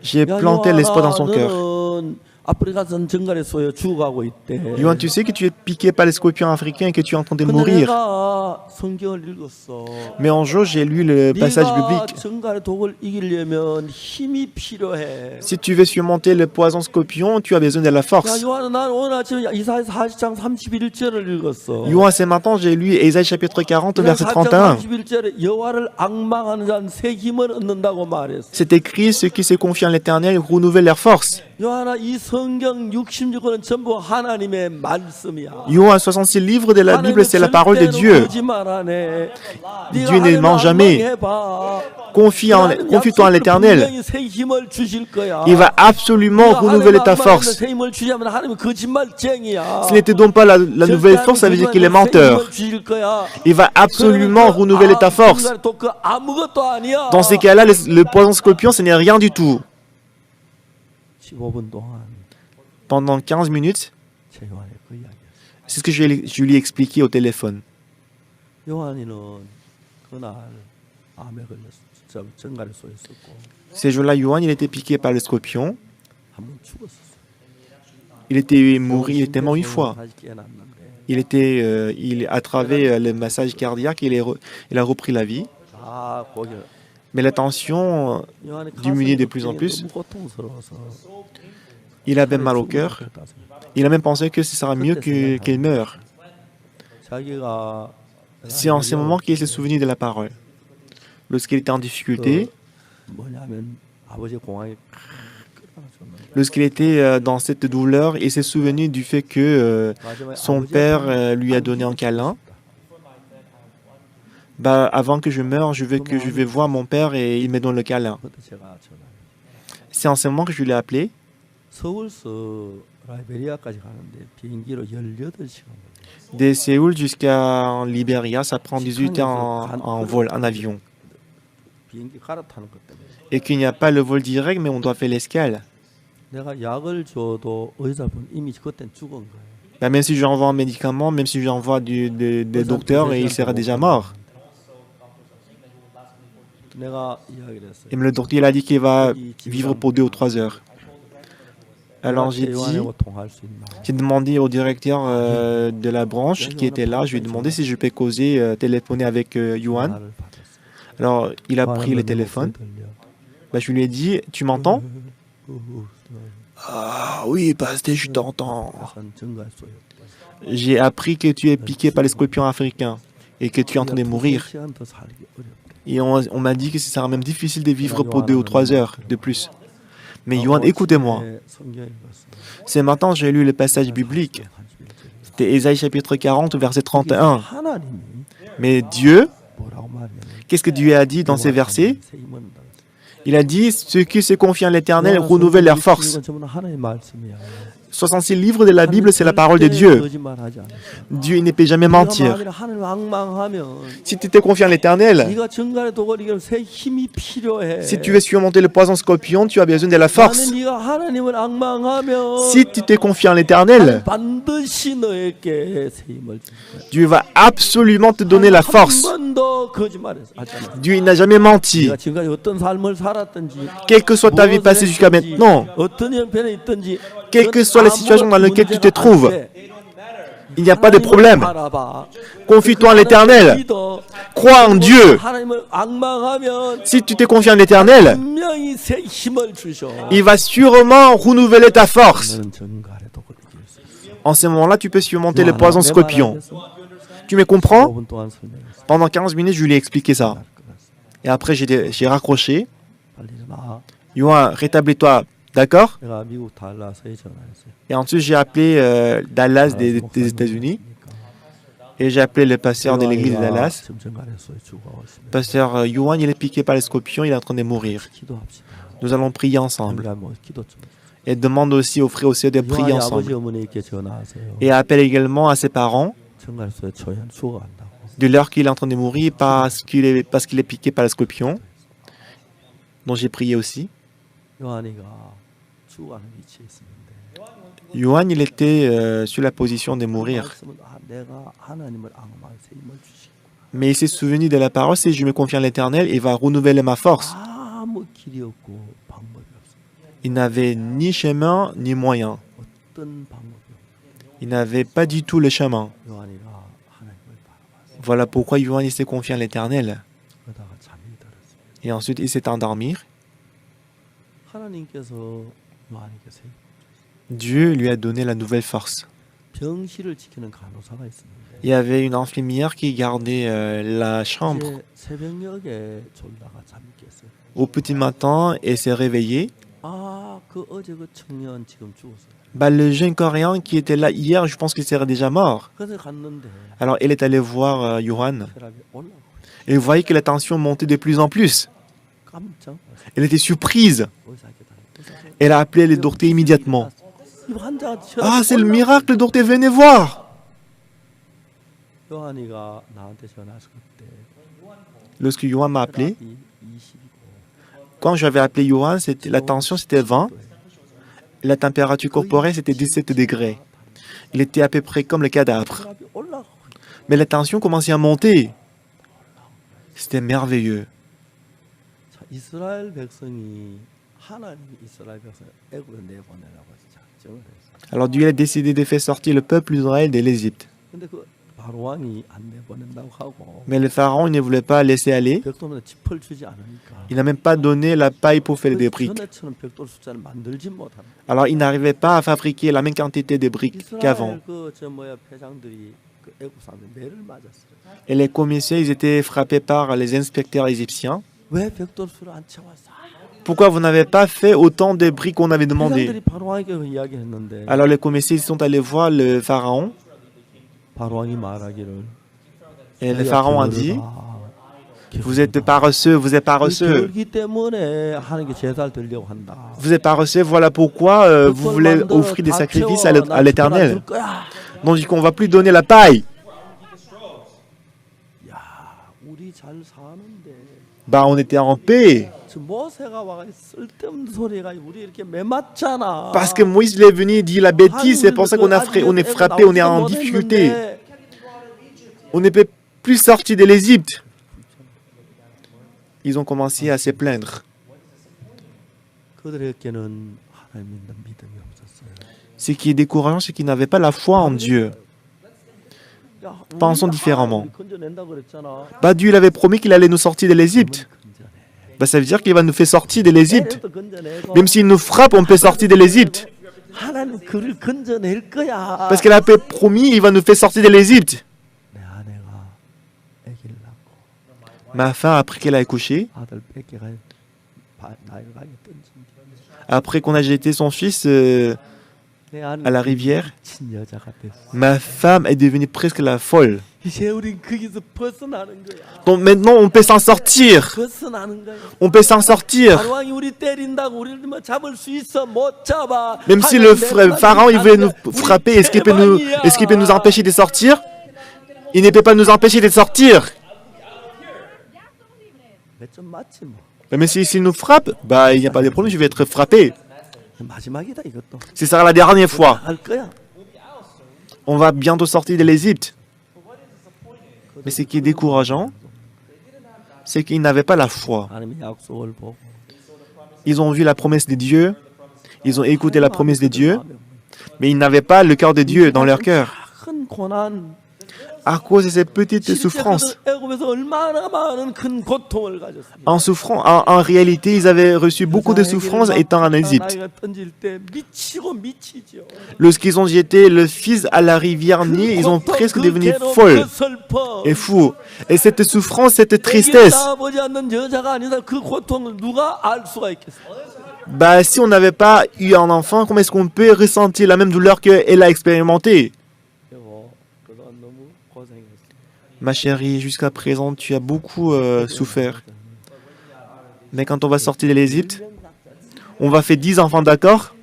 J'ai planté l'espoir dans son cœur. 너는 아프리카산 정갈의 소에 죽어가고 있대. Yuan, tu sais que tu es piqué par les scorpions africains et que tu es en train de 근데 mourir. 내가 성경을 읽었어. Mais un jour, j'ai lu le passage 네가 biblique. 정갈의 독을 이기려면 힘이 필요해. Si tu veux surmonter le poison scorpion, tu as besoin de la 야, force. 요한은 난 오늘 아침에 이사야 40장 31절을 읽었어. Yuan, ce matin, j'ai lu Ésaïe chapitre 40, verset 40장 31. 31절에 여호와를 앙망하는 자는 새 힘을 얻는다고 말했어. C'est écrit, ceux qui se confient en l'Éternel renouvellent leur force. 요한아, 이 성경 66권은 전부 하나님의 말씀이야. Yuan, 66 livres de la Bible, c'est la parole de Dieu. Dieu ne ment jamais. Confie-toi en l'Éternel. Il va absolument renouveler ta force. S'il ne te donne pas la nouvelle force, ça veut dire qu'il est menteur. Il va absolument renouveler ta force. Dans ces cas-là, le poison scorpion, ce n'est rien du tout. 15분 동안 Pendant 15 minutes, 제 요한이 그 이야기였어요. c'est ce que je lui ai expliqué au téléphone. 요한이는 그날 암에 걸렸어. 정갈의 소에 있었고 Ces jours-là, Yuan, il était piqué par le scorpion. 한 번 죽었었어. Il était mort une fois. 다시 깨어났는데 Il a travers le massage cardiaque, il a repris la vie. 아, 거기 Mais la tension 요한이 diminuait de 가슴이 plus en plus. 너무 고통스러워서 Il avait mal au cœur. Il a même pensé que ce sera mieux qu'il meure. 자기가 C'est en ce moment qu'il s'est souvenu de la parole. Lorsqu'il était en difficulté, 뭐냐면 아버지 공항에 lorsqu'il était dans cette douleur, il s'est souvenu du fait que son père lui a donné un câlin. Bah, avant que je meure, je vais voir mon père et il me donne le câlin. 그때 제가 전화. C'est en ce moment que je l'ai appelé. 서울서 라이베리아까지 가는데 비행기로 18시간. De Séoul jusqu'à Libéria, ça prend 18 heures en vol, en avion. 비행기 갈아타는 것 때문에. Et qu'il n'y a pas le vol direct, mais on doit faire l'escale. 내가 약을 줘도 의사분 이미 그땐 죽은 거예요. Bah, même si j'envoie un médicament, même si j'envoie des docteurs, il sera déjà mort. 내가 이야기를 했어요. Et le docteur il a dit qu'il va vivre pour 2 ou 3 heures. Alors j'ai 통화할 수 있나? demandé au directeur de la branche qui était là, je lui ai demandé si je peux causer, téléphoner avec Yuan. 전화를 받았어요. Alors il a pris le téléphone. Bah, je lui ai dit, tu m'entends? Ah oui, pasteur, je t'entends. 정갈소요. J'ai appris que tu es piqué par les scorpions africains et que tu es en train de mourir. Et on m'a dit que ce sera même difficile de vivre pour 2 ou 3 heures de plus. Mais Yuan, écoutez-moi. Ce matin, j'ai lu le passage biblique. C'était Ésaïe chapitre 40, verset 31. Mais Dieu, qu'est-ce que Dieu a dit dans ces versets? Il a dit, ceux qui se confient en l'Éternel renouvellent leur force. 66 livres de la Bible, c'est la parole de Dieu. Dieu ne peut jamais mentir. Si tu te confies en l'Éternel, si tu veux surmonter le poison scorpion, tu as besoin de la force. Si tu te confies en l'Éternel, Dieu va absolument te donner la force. Dieu n'a jamais menti. Quelle que soit ta vie passée jusqu'à maintenant, quelle que soit la situation dans laquelle tu te trouves, il n'y a pas de problème. Confie-toi en l'Éternel. Crois en Dieu. Si tu te confies en l'Éternel, il va sûrement renouveler ta force. En ce moment-là, tu peux surmonter le poison scorpion. Tu me comprends? Pendant 15 minutes, je lui ai expliqué ça. Et après, j'ai raccroché. Yuan, rétablis-toi. D'accord? Et ensuite, j'ai appelé Dallas des États-Unis. Et j'ai appelé le pasteur de l'église de Dallas. Pasteur Yuan, il est piqué par les scorpions, il est en train de mourir. Nous allons prier ensemble. 한번 기도 좀. Et demande aussi aux frères et aux sœurs de prier 요한이 아버지 ensemble. 어머니께 전화하세요. Et appelle également à ses parents 정갈소에 조연 죽어간다고. de l'heure qu'il est en train de mourir parce qu'il est piqué par le scorpion, dont j'ai prié aussi. 요한이가 죽어가는 위치에 있었는데 Yohan, il était sur la position de mourir. 말씀은 내가 하나님을 앙망할 새 힘을 주시고 Mais il s'est souvenu de la parole, si je me confie en l'Éternel, il va renouveler ma force. 아무 길이 없고 방법이 없어. Il n'avait ni chemin ni moyen. 어떤 방법이 없어. Il n'avait pas du tout le chemin. 요한이가 하나님을 바라봤어. Voilà pourquoi Yohan il s'est confié en l'Éternel. 그러다가 잠이 들었어. Et ensuite, il s'est endormi. 하나님께서 요한에게 새 Dieu lui a donné la nouvelle force. 병실을 지키는 간호사가 있었는데 Il y avait une infirmière qui gardait la chambre. 이제 새벽녘에 졸다가 잠이 깼어요. Au petit matin, elle s'est réveillée. 아, 그 어제 그 청년 지금 죽었어요. Bah, le jeune Coréen qui était là hier, je pense qu'il serait déjà mort. 그래서 갔는데 Alors, elle est allée voir Yohan. 혈압이 올라가고 Et vous voyez que la tension montait de plus en plus. 깜짝 Elle était surprise. 의사에게 다니고 Elle a appelé les docteurs immédiatement. 이 환자가 Ah, 혈압이 c'est le 올라가고 miracle, docteur, venez voir. 요한이가 나한테 전화했을 때 Lorsque Yohan m'a appelé, 혈압이 20이고 quand j'avais appelé Yohan, la tension c'était 20. La température corporelle c'était 17 degrés. Il était à peu près comme le cadavre. 혈압이 올라가고 Mais la tension commençait à monter. C'était merveilleux. 자, 이스라엘 백성이 하나님이 이스라엘 백성을 애굽에 내보내라고 작정을 했어요. Alors Dieu a décidé de faire sortir le peuple d'Israël de l'Égypte. 근데 그 바로왕이 안 내보낸다고 하고 Mais le pharaon il ne voulait pas laisser aller. 벽돌에 짚을 주지 않으니까 Il n'a même pas donné la paille pour faire des briques. 전에처럼 벽돌 숫자를 만들지 못합니다. Alors il n'arrivait pas à fabriquer la même quantité de briques qu'avant. 이스라엘 그저 뭐야 회장들이 그 애굽 사람들 매를 맞았어요. Et les commissaires, ils étaient frappés par les inspecteurs égyptiens. 왜 벽돌 수를 안 채웠어? Pourquoi vous n'avez pas fait autant de briques qu'on avait demandé? 회장들이 바로왕에게 그 이야기했는데 Alors les commissaires ils sont allés voir le pharaon. 바로왕이 말하기를 Et le pharaon a dit, vous êtes paresseux, vous êtes paresseux. 그렇기 때문에 하나님께 제사를 드리려고 한다. Vous êtes paresseux, voilà pourquoi vous voulez offrir des sacrifices à l'Éternel. Donc on ne va plus donner la paille. 야, 우리 잘 사는데 Bah on était en paix. 저 모세가 와가 쓸데없는 소리가 우리 이렇게 매맞잖아. Parce que Moïse il est venu dire la bêtise, c'est pour ça qu'on on est frappé, on est en difficulté. On ne peut plus sortir de l'Égypte. Ils ont commencé à se plaindre. 그들에게는 하나님 믿는 믿음이 없었어요. Ce qui est décourageant, c'est qu'ils n'avaient pas la foi en Dieu. 야, Pensons 우리가 différemment. 하나님을 건져낸다 그랬잖아. Bah Dieu il avait promis qu'il allait nous sortir de l'Égypte. Bah ça veut dire qu'il va nous faire sortir de l'Égypte. 애굽도 건져내고 Même s'il nous frappe, on peut sortir de l'Égypte. 하나님 그를 건져낼 거야. Parce qu'il a promis, il va nous faire sortir de l'Égypte. 내 아내가 아기를 낳고 Ma femme, après qu'elle a accouché, 아들 뺏겨가 나이를 가게 던진 après qu'on a jeté son fils 내 아내 à la rivière, 친 여자가 됐어. ma femme est devenue presque la folle. 이제 우린 거기서 벗어나는 거야. Donc maintenant, on peut s'en sortir. 벗어나는 거야. On peut s'en sortir. 바로왕이 우리 때린다고 우리를 뭐 잡을 수 있어 못 잡아. Même si le pharaon il veut nous frapper, est-ce qu'il peut nous empêcher de sortir? Il ne peut pas nous empêcher de sortir. 좀 맞지 뭐. Mais s'il nous frappe, bah il n'y a pas de problème, je vais être frappé. 마지막이다 이것도. Ce sera la dernière fois. 할 거야. On va bientôt sortir de l'Égypte. Mais ce qui est décourageant, c'est qu'ils n'avaient pas la foi. 하나님의 약속을 보고 Ils ont vu la promesse de Dieu, ils ont écouté la promesse de Dieu, mais ils n'avaient pas le cœur de Dieu dans leur cœur. 큰 고난. À cause de ces petites souffrances. 애굽에서 얼마나 많은 큰 고통을 가졌습니다. En souffrant, en réalité, ils avaient reçu beaucoup de souffrances étant en Égypte. 나이가 던질 때 미치고 미치죠. Lorsqu'ils ont jeté le fils à la rivière Nil, ils ont presque devenu folles et fous. Et cette souffrance, cette tristesse, 낳아보지 않는 여자가 아니다. 그 고통을 누가 알 수가 있겠어? bah si on n'avait pas eu un enfant, comment est-ce qu'on peut ressentir la même douleur qu'elle a expérimentée? 여보, 그동안 너무 고생했어. Ma chérie, jusqu'à présent, tu as beaucoup souffert. Mais quand on va sortir de l'Égypte, On va faire 10 enfants, d'accord?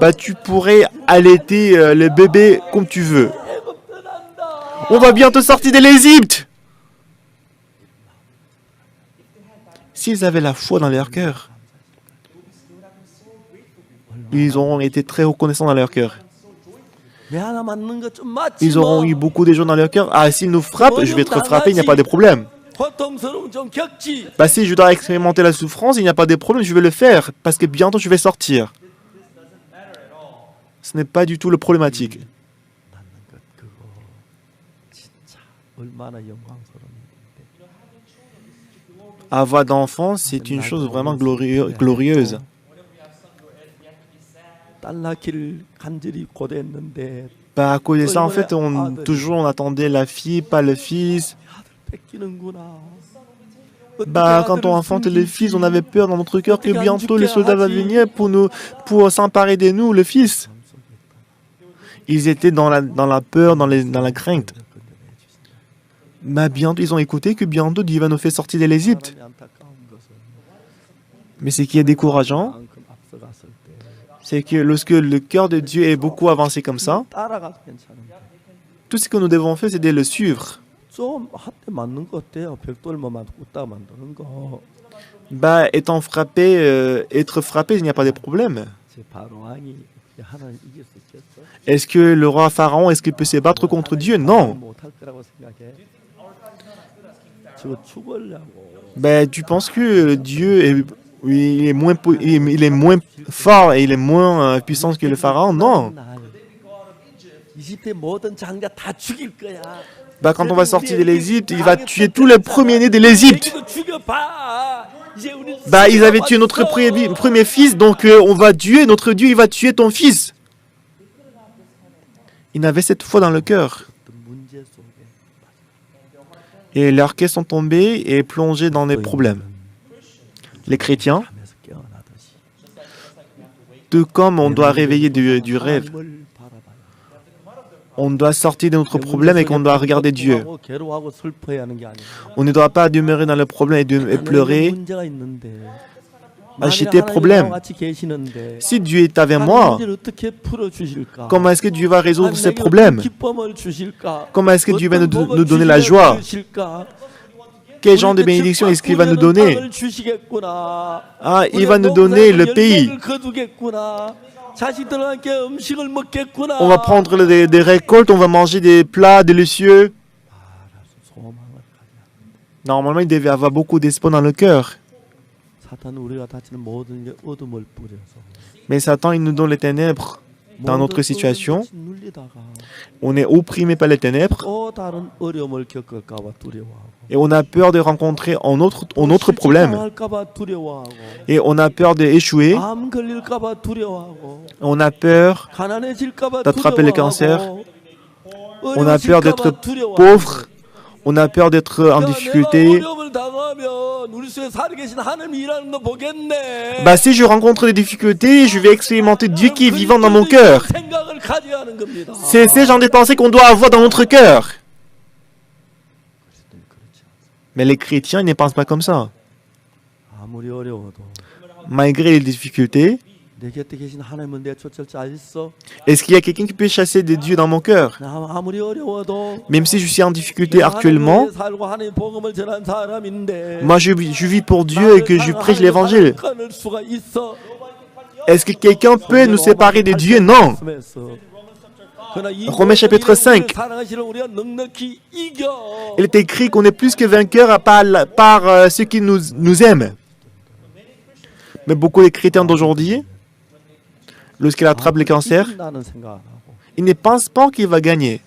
Bah, tu pourrais allaiter le bébé comme tu veux. On va bientôt sortir de l'Égypte. S'ils avaient la foi dans leur cœur, ils auront été très reconnaissants dans leur cœur. Ils auront eu beaucoup de gens dans leur cœur. Ah, s'ils nous frappent, je vais être frappé, il n'y a pas de problème. Bah, si je dois expérimenter la souffrance, il n'y a pas de problème, je vais le faire, parce que bientôt je vais sortir. Ce n'est pas du tout le problématique. Avoir d'enfants, c'est une chose vraiment glorieuse. Bah, à cause de ça, en fait, on attendait la fille, pas le fils. Bah, quand on enfante les fils, on avait peur dans notre cœur que bientôt les soldats vont venir pour s'emparer de nous, le fils. Ils étaient dans la peur, dans la crainte. Mais bientôt, ils ont écouté que bientôt Dieu va nous faire sortir de l'Égypte. Mais ce qui est décourageant, c'est que lorsque le cœur de Dieu est beaucoup avancé comme ça, tout ce que nous devons faire, c'est de le suivre. Bah, être frappé, il n'y a pas de problème. Est-ce que le roi Pharaon, est-ce qu'il peut se battre contre Dieu? Non. Ben, tu penses que Dieu il est moins fort et il est moins puissant que le Pharaon? Non. Ben, quand on va sortir de l'Égypte, il va tuer tous les premiers-nés de l'Égypte. Ben, ils avaient tué notre premier fils, donc on va tuer, notre Dieu, il va tuer ton fils. Ils avaient cette foi dans le cœur. Et leurs cœurs sont tombés et plongés dans des problèmes. Les chrétiens, tout comme on doit réveiller du rêve, on doit sortir de notre problème et qu'on doit regarder Dieu. On ne doit pas demeurer dans le problème et pleurer, acheter problème. Si Dieu est avec moi, comment est-ce que Dieu va résoudre ces problèmes? Comment est-ce que Dieu va nous donner la joie? Quel genre de bénédiction est-ce qu'il va nous donner? Ah, il va nous donner le pays. On va prendre des récoltes, on va manger des plats délicieux. Normalement, il devait avoir beaucoup d'espoir dans le cœur. Mais Satan, il nous donne les ténèbres dans notre situation. On est opprimé par les ténèbres. Et on a peur de rencontrer un autre problème. Et on a peur d'échouer. On a peur d'attraper le cancer. On a peur d'être pauvre. On a peur d'être en difficulté. Bah, si je rencontre des difficultés, je vais expérimenter Dieu qui est vivant dans mon cœur. C'est ces genres de pensées qu'on doit avoir dans notre cœur. Mais les chrétiens, ils ne pensent pas comme ça. Malgré les difficultés, est-ce qu'il y a quelqu'un qui peut chasser des dieux dans mon cœur? Même si je suis en difficulté actuellement, moi je vis pour Dieu et que je prêche l'évangile. Est-ce que quelqu'un peut nous séparer de Dieu? Non. Romains chapitre 5. Il est écrit qu'on est plus que vainqueurs par ceux qui nous aiment. Mais beaucoup de chrétiens d'aujourd'hui, lorsqu'il attrape le cancer, il ne pense pas qu'il va gagner.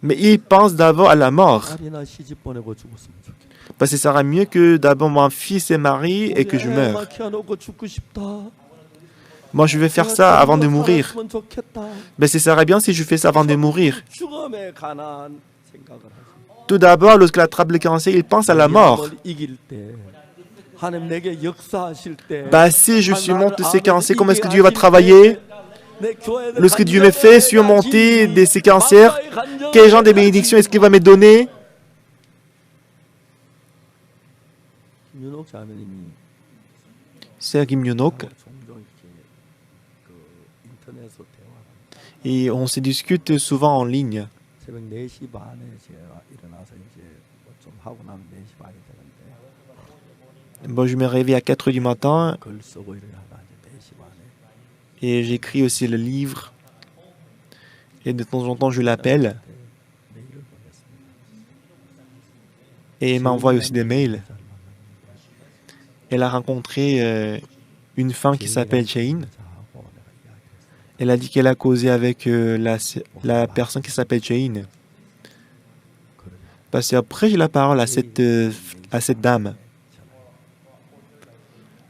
Mais il pense d'abord à la mort. Parce que ce sera mieux que d'abord mon fils et mari et que je meure. Moi, je vais faire ça avant de mourir. Mais ce serait bien si je fais ça avant de mourir. Tout d'abord, lorsqu'il attrape le cancer, il pense à la mort. Bah, si je surmonte ces cancers, comment est-ce que Dieu va travailler? Lorsque Dieu me fait surmonter de ces cancers, quel genre de bénédiction est-ce qu'il va me donner? Sœur Kim Yunok, 종종 이렇게 그 인터넷으로 대화를 합니다. et on se discute souvent en ligne. 새벽 4시 반에 제가 일어나서 이제 뭐좀 하고 나면 4시 반이 되는데 Bon, je me réveille à 4 heures du matin 글 쓰고 일어나다 이제 4시 반에 et j'écris aussi le livre. Et de temps en temps, je l'appelle 메일을 보냈습니다. et elle m'envoie aussi des mails. Elle a rencontré une femme qui s'appelle Jane. Elle a dit qu'elle a causé avec la personne qui s'appelle Jane. Parce qu'après, j'ai la parole à cette dame.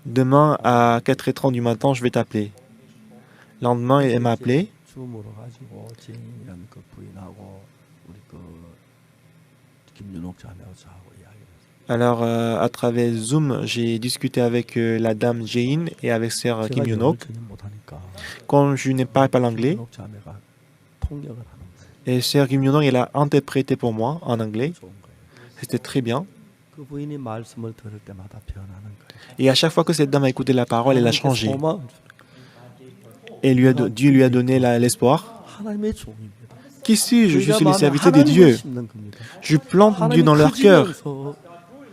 Demain, à 4h30 du matin, je vais t'appeler. Le lendemain, elle m'a appelé. 줌으로 가지고 제인이라는 그 부인하고 우리 그 김윤옥 자매하고 저하고 이야기를 했어요. Alors, à travers Zoom, j'ai discuté avec la dame Jane et avec sœur Kim 제가 영어를 Yunok. 전혀 못하니까 Comme je ne parle pas l'anglais, 김윤옥 자매가 통역을 하는 거예요. et sœur Kim Yunok, elle a interprété pour moi en anglais. 좋은 거예요. C'était très bien. 그 부인이 말씀을 들을 때마다 변하는 거예요. Et à chaque fois que cette dame a écouté la parole, elle a 하나님께 changé. 소망을 Et Dieu lui a donné l'espoir. 하나님의 종입니다. Qui suis-je? Je suis le 마음에 serviteur de 하나님을 Dieu. 심는 겁니다. Je plante Dieu 하나님이 dans leur cœur. 커지면서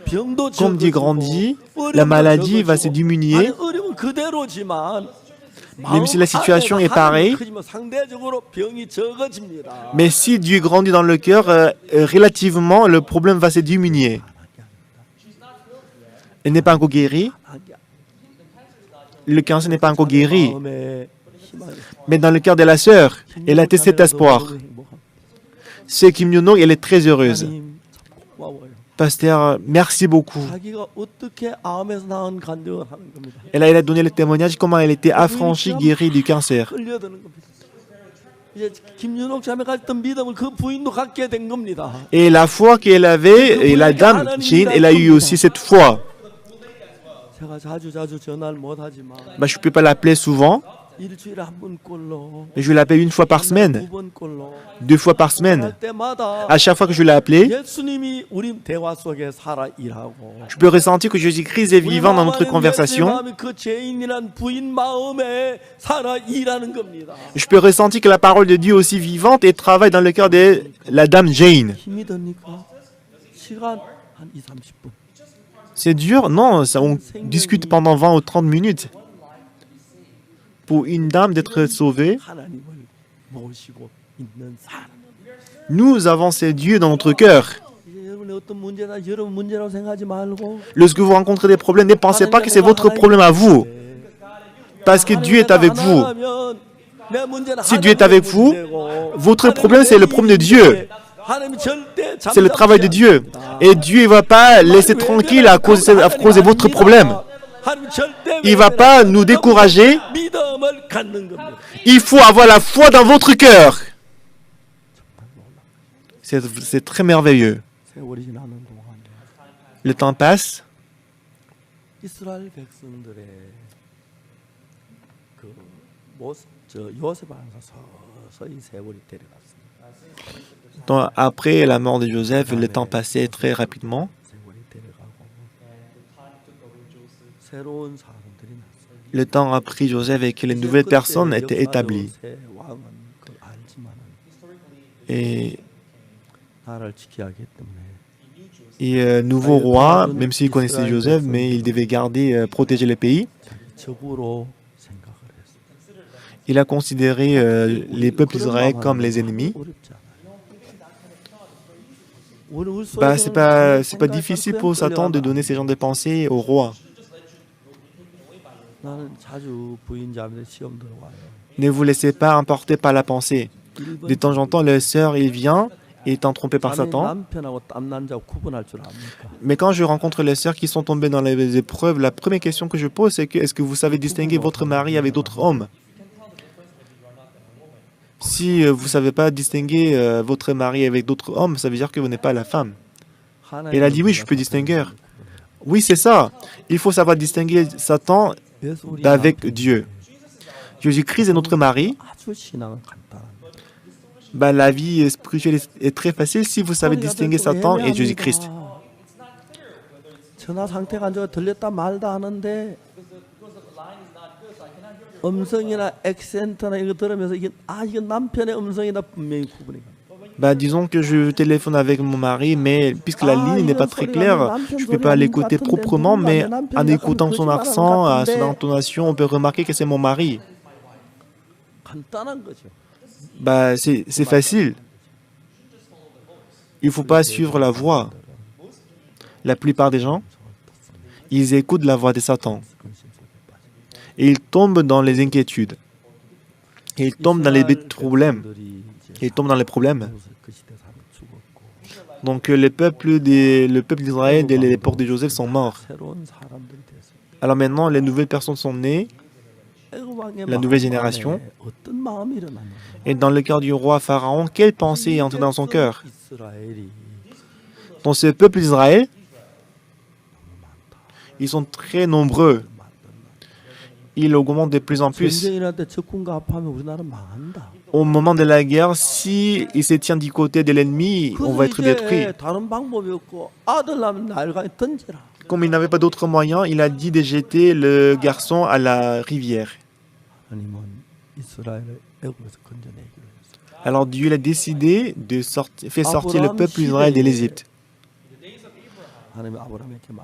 병도 Comme Dieu 적어지고 grandit, 어려움도 la maladie va se 적어지고. diminuer. 아니, 어려움은 그대로지만 Même si la situation est pareille, 상대적으로 병이 적어집니다. mais si Dieu grandit dans le cœur, relativement, le problème va se diminuer. Elle n'est pas encore guérie. Le cancer n'est pas encore guéri. 마음에 희망이 Mais dans le cœur de la sœur, elle a cet espoir. 너무 행복합니다. C'est Kim Yunok, elle est très heureuse. 하나님, 참 고마워요. Pasteur, merci beaucoup. 자기가 어떻게 암에서 나은 간증을 하는 겁니다. Elle a donné le témoignage comment elle était affranchie, guérie du cancer. 끌려드는 겁니다. 이제 김윤옥 자매가 했던 믿음을 그 부인도 갖게 된 겁니다. Et la foi qu'elle avait, et la dame Jane, elle a eu aussi cette foi. 제가 자주 전화를 못 하지만 Bah, je ne peux pas l'appeler souvent, 일주일에 한 번꼴로 mais je l'appelle une fois par semaine, 두 번꼴로 2 fois par semaine. 할 때마다 À chaque fois que je l'ai appelé, 예수님이 우리 대화 속에 살아 일하고 je peux ressentir que Jésus-Christ est vivant dans notre conversation. 마음이 그 죄인이란 부인 마음에 살아 일하는 겁니다. Je peux ressentir que la parole de Dieu est aussi vivante et travaille dans le cœur de la dame Jane. 힘이 듭니까? 시간 한 2, 30분. C'est dur? Non, on discute pendant 20 ou 30 minutes. Pour une dame d'être sauvée, 하나님을 모시고 있는 사람. nous avons ces dieux dans notre cœur. 이제 여러분의 어떤 문제나 여러분 문제라고 생각하지 말고 Lorsque vous rencontrez des problèmes, ne pensez pas que c'est votre problème à vous, parce que Dieu est avec vous. Si Dieu est avec vous, votre problème, c'est le problème de Dieu. C'est le travail de Dieu. Et Dieu ne va pas laisser tranquille à cause de votre problème. Il ne va pas nous décourager. Il faut avoir la foi dans votre cœur. C'est très merveilleux. 세월이 지나는 동안 Le temps passe. 이스라엘 백성들의 그 모습, 저 요셉 왕사 서서히 세월이 데려갔습니다. Après la mort de Joseph, le temps passait très rapidement. 세월이 데려가고 새로운 사람들이 났어요. Le temps a pris Joseph et que les nouvelles personnes étaient établies. 새 왕은 그걸 알지만은 Et 나라를 지켜야 하기 때문에 nouveau roi, même s'il connaissait Joseph, mais il devait garder, protéger le pays. 적으로 생각을 했어요. Il a considéré les peuples israéliens comme les ennemis. 어렵지 않아요. Bah, c'est pas difficile pour Satan de donner ces genres de pensées au roi. 나는 자주 부인자한테 시험 들어와요. Ne vous laissez pas emporter par la pensée. De temps en temps, le sœur, il vient, et étant trompé par Satan. 남편하고 땀난자고 구분할 줄 압니까? Mais quand je rencontre les sœurs qui sont tombées dans les épreuves, la première question que je pose, c'est que est-ce que vous savez distinguer votre mari avec d'autres hommes? Si vous ne savez pas distinguer votre mari avec d'autres hommes, ça veut dire que vous n'êtes pas la femme. Elle a dit oui, je peux distinguer. Oui, c'est ça. Il faut savoir distinguer Satan d'avec Dieu. Jésus-Christ est notre mari. 아주 신앙은 간단합니다. Bah, la vie spirituelle est très facile si vous savez distinguer Satan et Jésus-Christ. 전화 상태가 안 좋아 들렸다 말다 하는데 음성이나 액센트나 이거 들으면서 이건 남편의 음성이다 분명히 구분이 가. Bah, disons que je téléphone avec mon mari, mais puisque la ligne n'est pas très claire, je ne peux pas l'écouter proprement, mais en écoutant son accent, à son intonation, on peut remarquer que c'est mon mari. 간단한 거죠. Bah, c'est facile. Il ne faut pas suivre la voix. La plupart des gens, ils écoutent la voix de Satan. Et ils tombent dans les inquiétudes. Et ils tombent dans les problèmes. Et ils tombent dans les problèmes. Donc le peuple d'Israël dès l'époque de Joseph sont morts. Alors maintenant, les nouvelles personnes sont nées, la nouvelle génération. Et dans le cœur du roi Pharaon, quelle pensée est entrée dans son cœur? Dans ce peuple d'Israël, ils sont très nombreux. Ils augmentent de plus en plus. Au moment de la guerre, si il se tient du côté de l'ennemi, on va être détruit. Comme il n'avait pas d'autre moyen, il a dit de jeter le garçon à la rivière. Alors Dieu a décidé de faire sortir le peuple d'Israël de l'Égypte.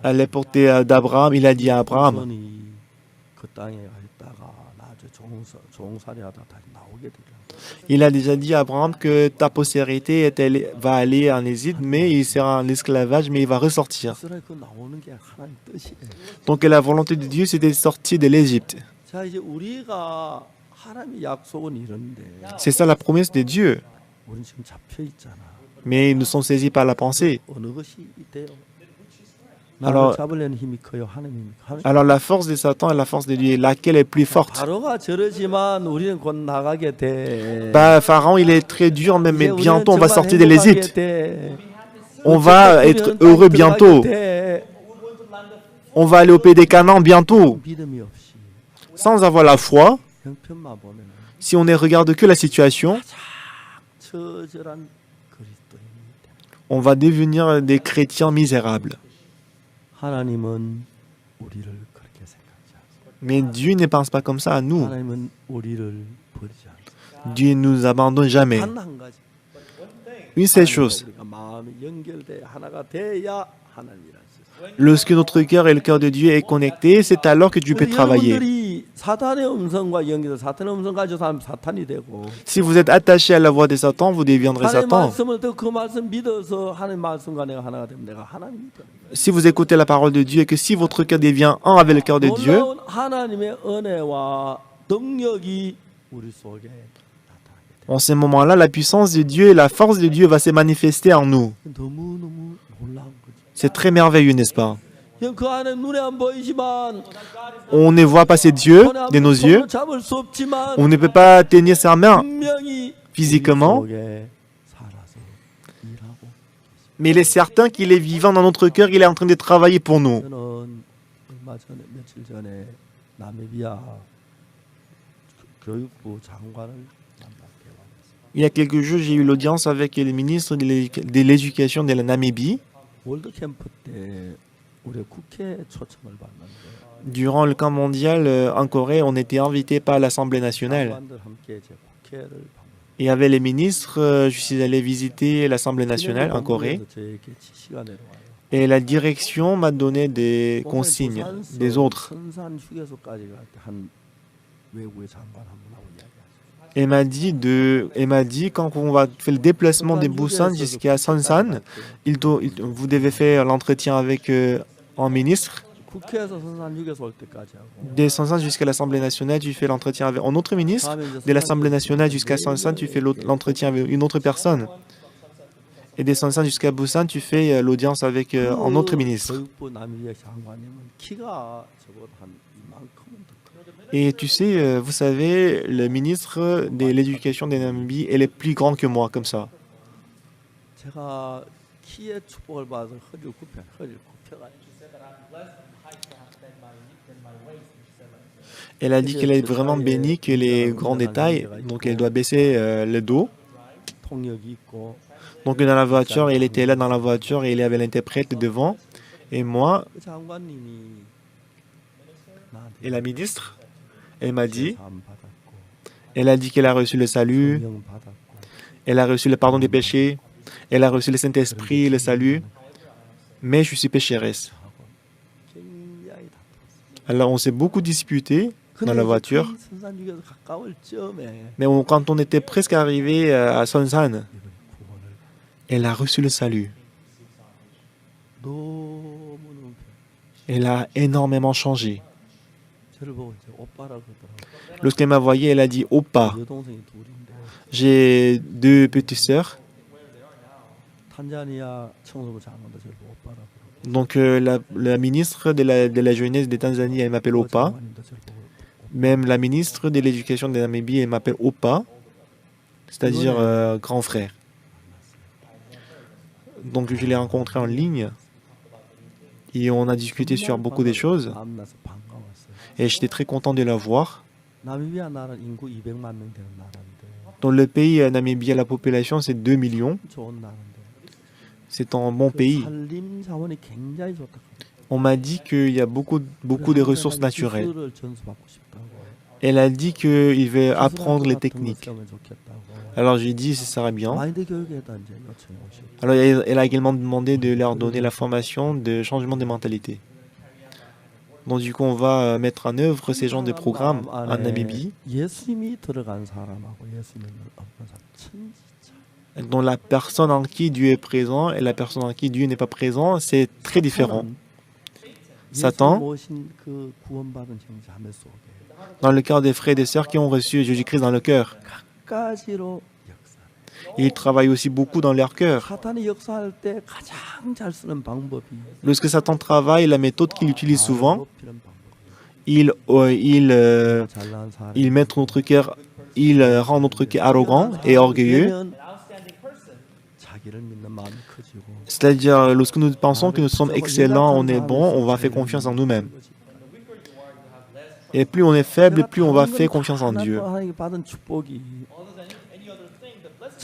À l'époque d'Abraham, il a dit à Abraham, il a déjà dit à Abraham que ta postérité va aller en Égypte, mais il sera en esclavage, mais il va ressortir. Donc la volonté de Dieu, c'était de sortir de l'Égypte. C'est ça la promesse de Dieu. Mais ils nous sont saisis par la pensée. Alors la force de Satan et la force de Dieu, laquelle est plus forte? Bah, Pharaon, il est très dur, mais bientôt on va sortir de l'Égypte. On va être heureux bientôt. On va aller au pays des Canaan bientôt. Sans avoir la foi, si on ne regarde que la situation, on va devenir des chrétiens misérables. Mais Dieu ne pense pas comme ça à nous. Dieu ne nous abandonne jamais. Une seule chose. Lorsque notre cœur et le cœur de Dieu est connecté, c'est alors que Dieu peut travailler. Si vous êtes attaché à la voix de Satan, vous deviendrez Satan. Si vous écoutez la parole de Dieu et que si votre cœur devient un avec le cœur de Dieu, en ce moment-là, la puissance de Dieu et la force de Dieu va se manifester en nous. C'est très merveilleux, n'est-ce pas? On ne voit pas ces dieux de nos yeux. On ne peut pas tenir sa main physiquement. Mais il est certain qu'il est vivant dans notre cœur, il est en train de travailler pour nous. Il y a quelques jours, j'ai eu l'audience avec le ministre de l'Éducation de la Namibie. Durant le camp mondial en Corée, on était invité par l'Assemblée nationale. Et avec les ministres, je suis allé visiter l'Assemblée nationale en Corée. Et la direction m'a donné des consignes des autres. Elle m'a dit quand on va faire le déplacement de Busan jusqu'à Sonsan, vous devez faire l'entretien avec un ministre. De Sonsan jusqu'à l'Assemblée nationale, tu fais l'entretien avec un autre ministre. De l'Assemblée nationale jusqu'à Sonsan, tu fais l'entretien avec une autre personne. Et de Sonsan jusqu'à Busan, tu fais l'audience avec un autre ministre. Et tu sais, vous savez, le ministre de l'Éducation de Namibie, elle est plus grand que moi, comme ça. Elle a dit qu'elle est vraiment bénie, qu'elle est grand détail, donc elle doit baisser le dos. Donc dans la voiture, elle était là dans la voiture et il y avait l'interprète devant. Et moi, et la ministre, Elle m'a dit, 죄사함 받았고 elle a dit qu'elle a reçu le salut, 성령 받았고 elle a reçu le pardon des péchés, elle a reçu le Saint-Esprit, le salut, mais je suis pécheresse. 굉장히 다퉜어요. Alors on s'est beaucoup disputé dans la voiture, 선산중에서 가까울 쯤에 mais quand on était presque arrivé à Sonsan, 구원을 elle a reçu le salut. 너무너무 Elle a énormément changé. 저를 보고 이제 오빠라고 그러더라고요. Lorsqu'elle m'a voyé, elle a dit Oppa. 여동생이 둘인데 J'ai deux petites sœurs. 탄자니아 청소부 장관도 저를 보고 오빠라고 그러고 Donc la ministre de la jeunesse de Tanzanie, elle m'appelle Oppa. 장관님도 저를 보고 Même la ministre de l'éducation de Namibie, elle m'appelle Oppa, c'est-à-dire grand frère. Donc je l'ai rencontré en ligne et on a discuté sur beaucoup de choses 만나서 반가웠어요. et j'étais très content de la voir. 나미비아 나라는 인구 200만 명 되는 나라인데 Dans le pays Namibie, la population c'est 2 millions. 좋은 나라인데 C'est un bon pays. 산림 자원이 굉장히 좋다. On m'a dit qu'il y a beaucoup de ressources naturelles. 기술을 전수받고 싶다고. Elle a dit qu'il veut apprendre les 기술 같은 거 techniques. 쓰면 좋겠다고. Alors j'ai dit ça serait bien. 마인드 교육에다 이제 요청해 오시고. Alors elle a également demandé de leur donner la formation de changement de mentalité. Donc du coup on va mettre en œuvre ces genres de programmes en Namibie. 예수님이 들어간 사람하고 예수님을 없는 사람 천지차. Dont la personne en qui Dieu est présent et la personne en qui Dieu n'est pas présent, c'est très différent. Satan, 모신 그 구원받은 형제 자매 속에 dans le cœur des frères et des sœurs qui ont reçu Jésus-Christ dans le cœur, 가지로 역사. il travaille aussi beaucoup dans leur cœur. 사탄이 역사할 때 가장 잘 쓰는 방법이 Lorsque Satan travaille, la méthode qu'il utilise souvent, 높이는 방법. il 잘난 사람. met notre cœur, il rend notre cœur arrogant et orgueilleux. 자기를 믿는 마음이 커지고. C'est-à-dire, lorsque nous pensons que nous sommes excellents, on est bon, on va faire confiance en nous-mêmes. Et plus on est faible, plus on va faire confiance en Dieu. 하나님께 받은 축복이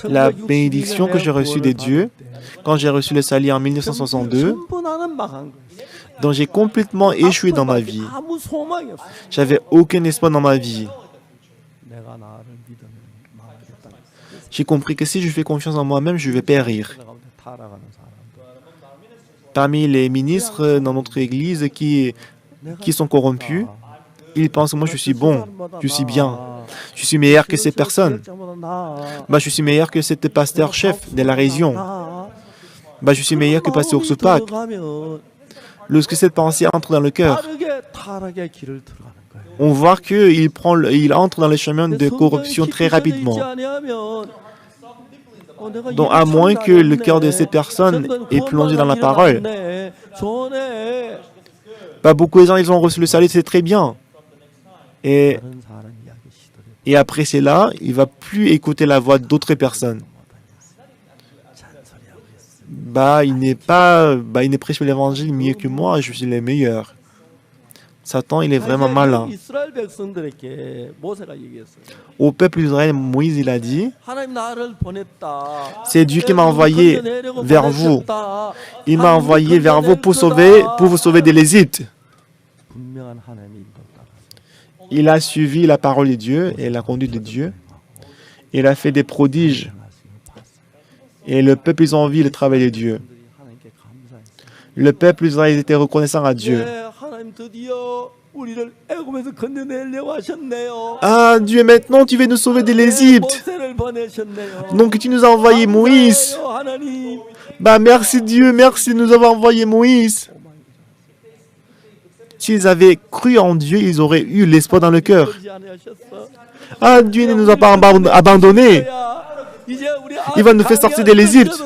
La bénédiction que j'ai reçue de Dieu, quand j'ai reçu le salut en 1962, 전부 나는 망한 거예요. dont j'ai complètement échoué dans ma vie. 아무 소망이 없어. J'avais aucun espoir dans ma vie. 내가 나를 믿으면 망하겠다. J'ai compris que si je fais confiance en moi-même, je vais périr. 가운데 타락하는 사람들. Parmi les ministres dans notre église qui sont corrompus, ils pensent que moi je suis bon, je suis bien, je suis meilleur que ces personnes. Bah, je suis meilleur que cet pasteur-chef de la région. Bah, je suis meilleur que pasteur Soupak. Lorsque cette pensée entre dans le cœur, 타락의 길을 들어가는 거예요. on voit qu'il entre dans le chemin de corruption très rapidement. Donc, à moins que le cœur de ces personnes est plongé dans la parole. Bah, beaucoup de gens, ils ont reçu le salut, c'est très bien. Et après cela, il ne va plus écouter la voix d'autres personnes. Bah, il ne prêche l'évangile mieux que moi, je suis le meilleur. Satan, il est vraiment malin. 이스라엘 백성들에게 모세가 얘기했어요. Au peuple d'Israël, Moïse, il a dit, 하나님 나를 보냈다. c'est Dieu qui m'a envoyé vers vous. Il m'a envoyé vers vous pour vous sauver de l'Égypte. 분명한 하나님의 인도 따라. Il a suivi la parole de Dieu et la conduite de Dieu. Il a fait des prodiges. Et le peuple, ils ont envie le travail de Dieu. 하나님께 감사했어요. Le peuple, ils étaient reconnaissants à Dieu. 네, 하나님 드디어 우리를 애굽에서 건져내려고 하셨네요. Ah, Dieu, maintenant, tu veux nous sauver de l'Égypte. 모세를 보내셨네요. Donc, tu nous as envoyé Moïse. 감사해요, 하나님. Bah, merci Dieu, merci de nous avoir envoyé Moïse. S'ils avaient cru en Dieu, ils auraient eu l'espoir dans le cœur. 그러지 않으셨어. Ah, Dieu ne nous a pas abandonnés. Il va nous faire sortir de l'Égypte.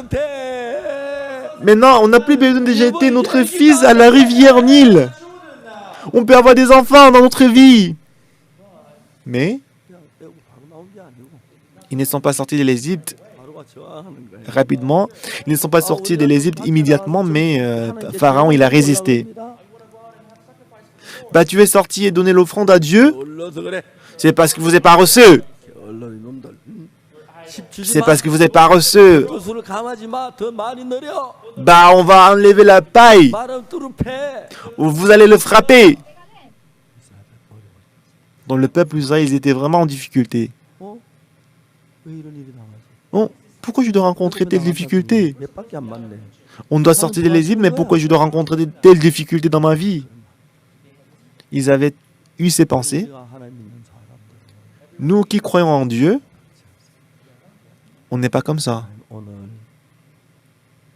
Maintenant, on n'a plus besoin de jeter notre fils à la rivière Nil. On peut avoir des enfants dans notre vie. Mais ils ne sont pas sortis de l'Égypte rapidement. Ils ne sont pas sortis de l'Égypte immédiatement, mais Pharaon, il a résisté. Bah, tu es sorti et donner l'offrande à Dieu? C'est parce que vous n'êtes pas reçu. C'est parce que vous n'êtes pas reçu. Bah, on va enlever la paille. Vous allez le frapper. Dans le peuple d'Israël, ils étaient vraiment en difficulté. 어? 왜 이런 일이 당하지? Oh, pourquoi je dois rencontrer telle difficulté? 몇 밖에 안 맞네. On doit sortir de l'Égypte, mais pourquoi je dois rencontrer de telles difficultés dans ma vie? Ils avaient eu ces pensées. 우리가 하나님 믿는 사람들 Nous qui croyons en Dieu, on n'est pas comme ça. 오늘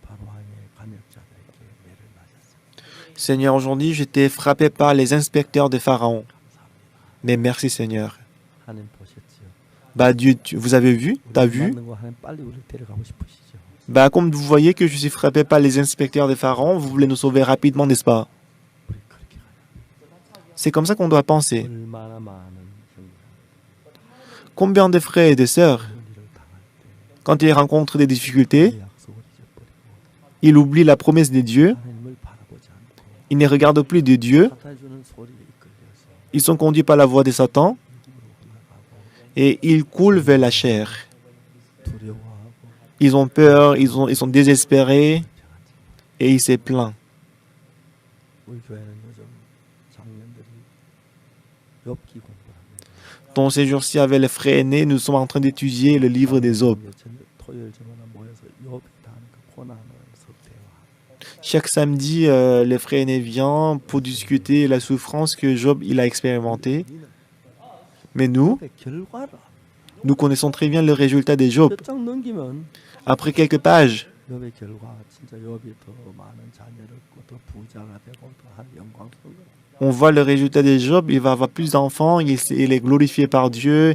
바로왕의 관역자들에게 매를 맞았습니다. Seigneur, aujourd'hui, j'étais frappé par les inspecteurs de Pharaon. Mais merci, Seigneur. 하나님 보셨지요? Bah, Dieu, vous avez vu? T'as vu? 맞는 거 하나님 빨리 우리 데려가고 싶으시죠? Bah, comme vous voyez que je suis frappé par les inspecteurs de Pharaon, vous voulez nous sauver rapidement, n'est-ce pas? 우리 그렇게 가요. C'est comme ça qu'on doit penser. 얼마나 많은 형제가 Combien de frères et de sœurs, 이런 일을 당할 때 quand ils rencontrent des difficultés, 그 약속을 잊어버리고 ils oublient la promesse de Dieu, 하나님을 바라보지 않고 ils ne regardent plus de Dieu, 사탄주는 소리에 이끌려서 ils sont conduits par la voix de Satan et ils coulent vers la chair. 두려워하고 Ils ont peur, ils sont désespérés et ils se plaignent. 우리 교회는 요즘 장년들이 욥기 공부를 합니다. Dans ces jours-ci, avec les frères aînés, nous sommes en train d'étudier le livre des Aubes. 토요일 저마다 모여서 욥이 당하는 그 고난을 대화. Chaque samedi, les frères aînés viennent pour discuter la souffrance que Job il a expérimentée. Mais nous, 욥의 결과라. nous connaissons très bien le résultat de Job. 몇 장 넘기면 Après quelques pages, 욥의 결과 진짜 욥이 더 많은 자녀를 얻고 더 부자가 되고 더 한 영광스러운 거예요. on voit le résultat de Job. Il va avoir plus d'enfants, il est glorifié par Dieu.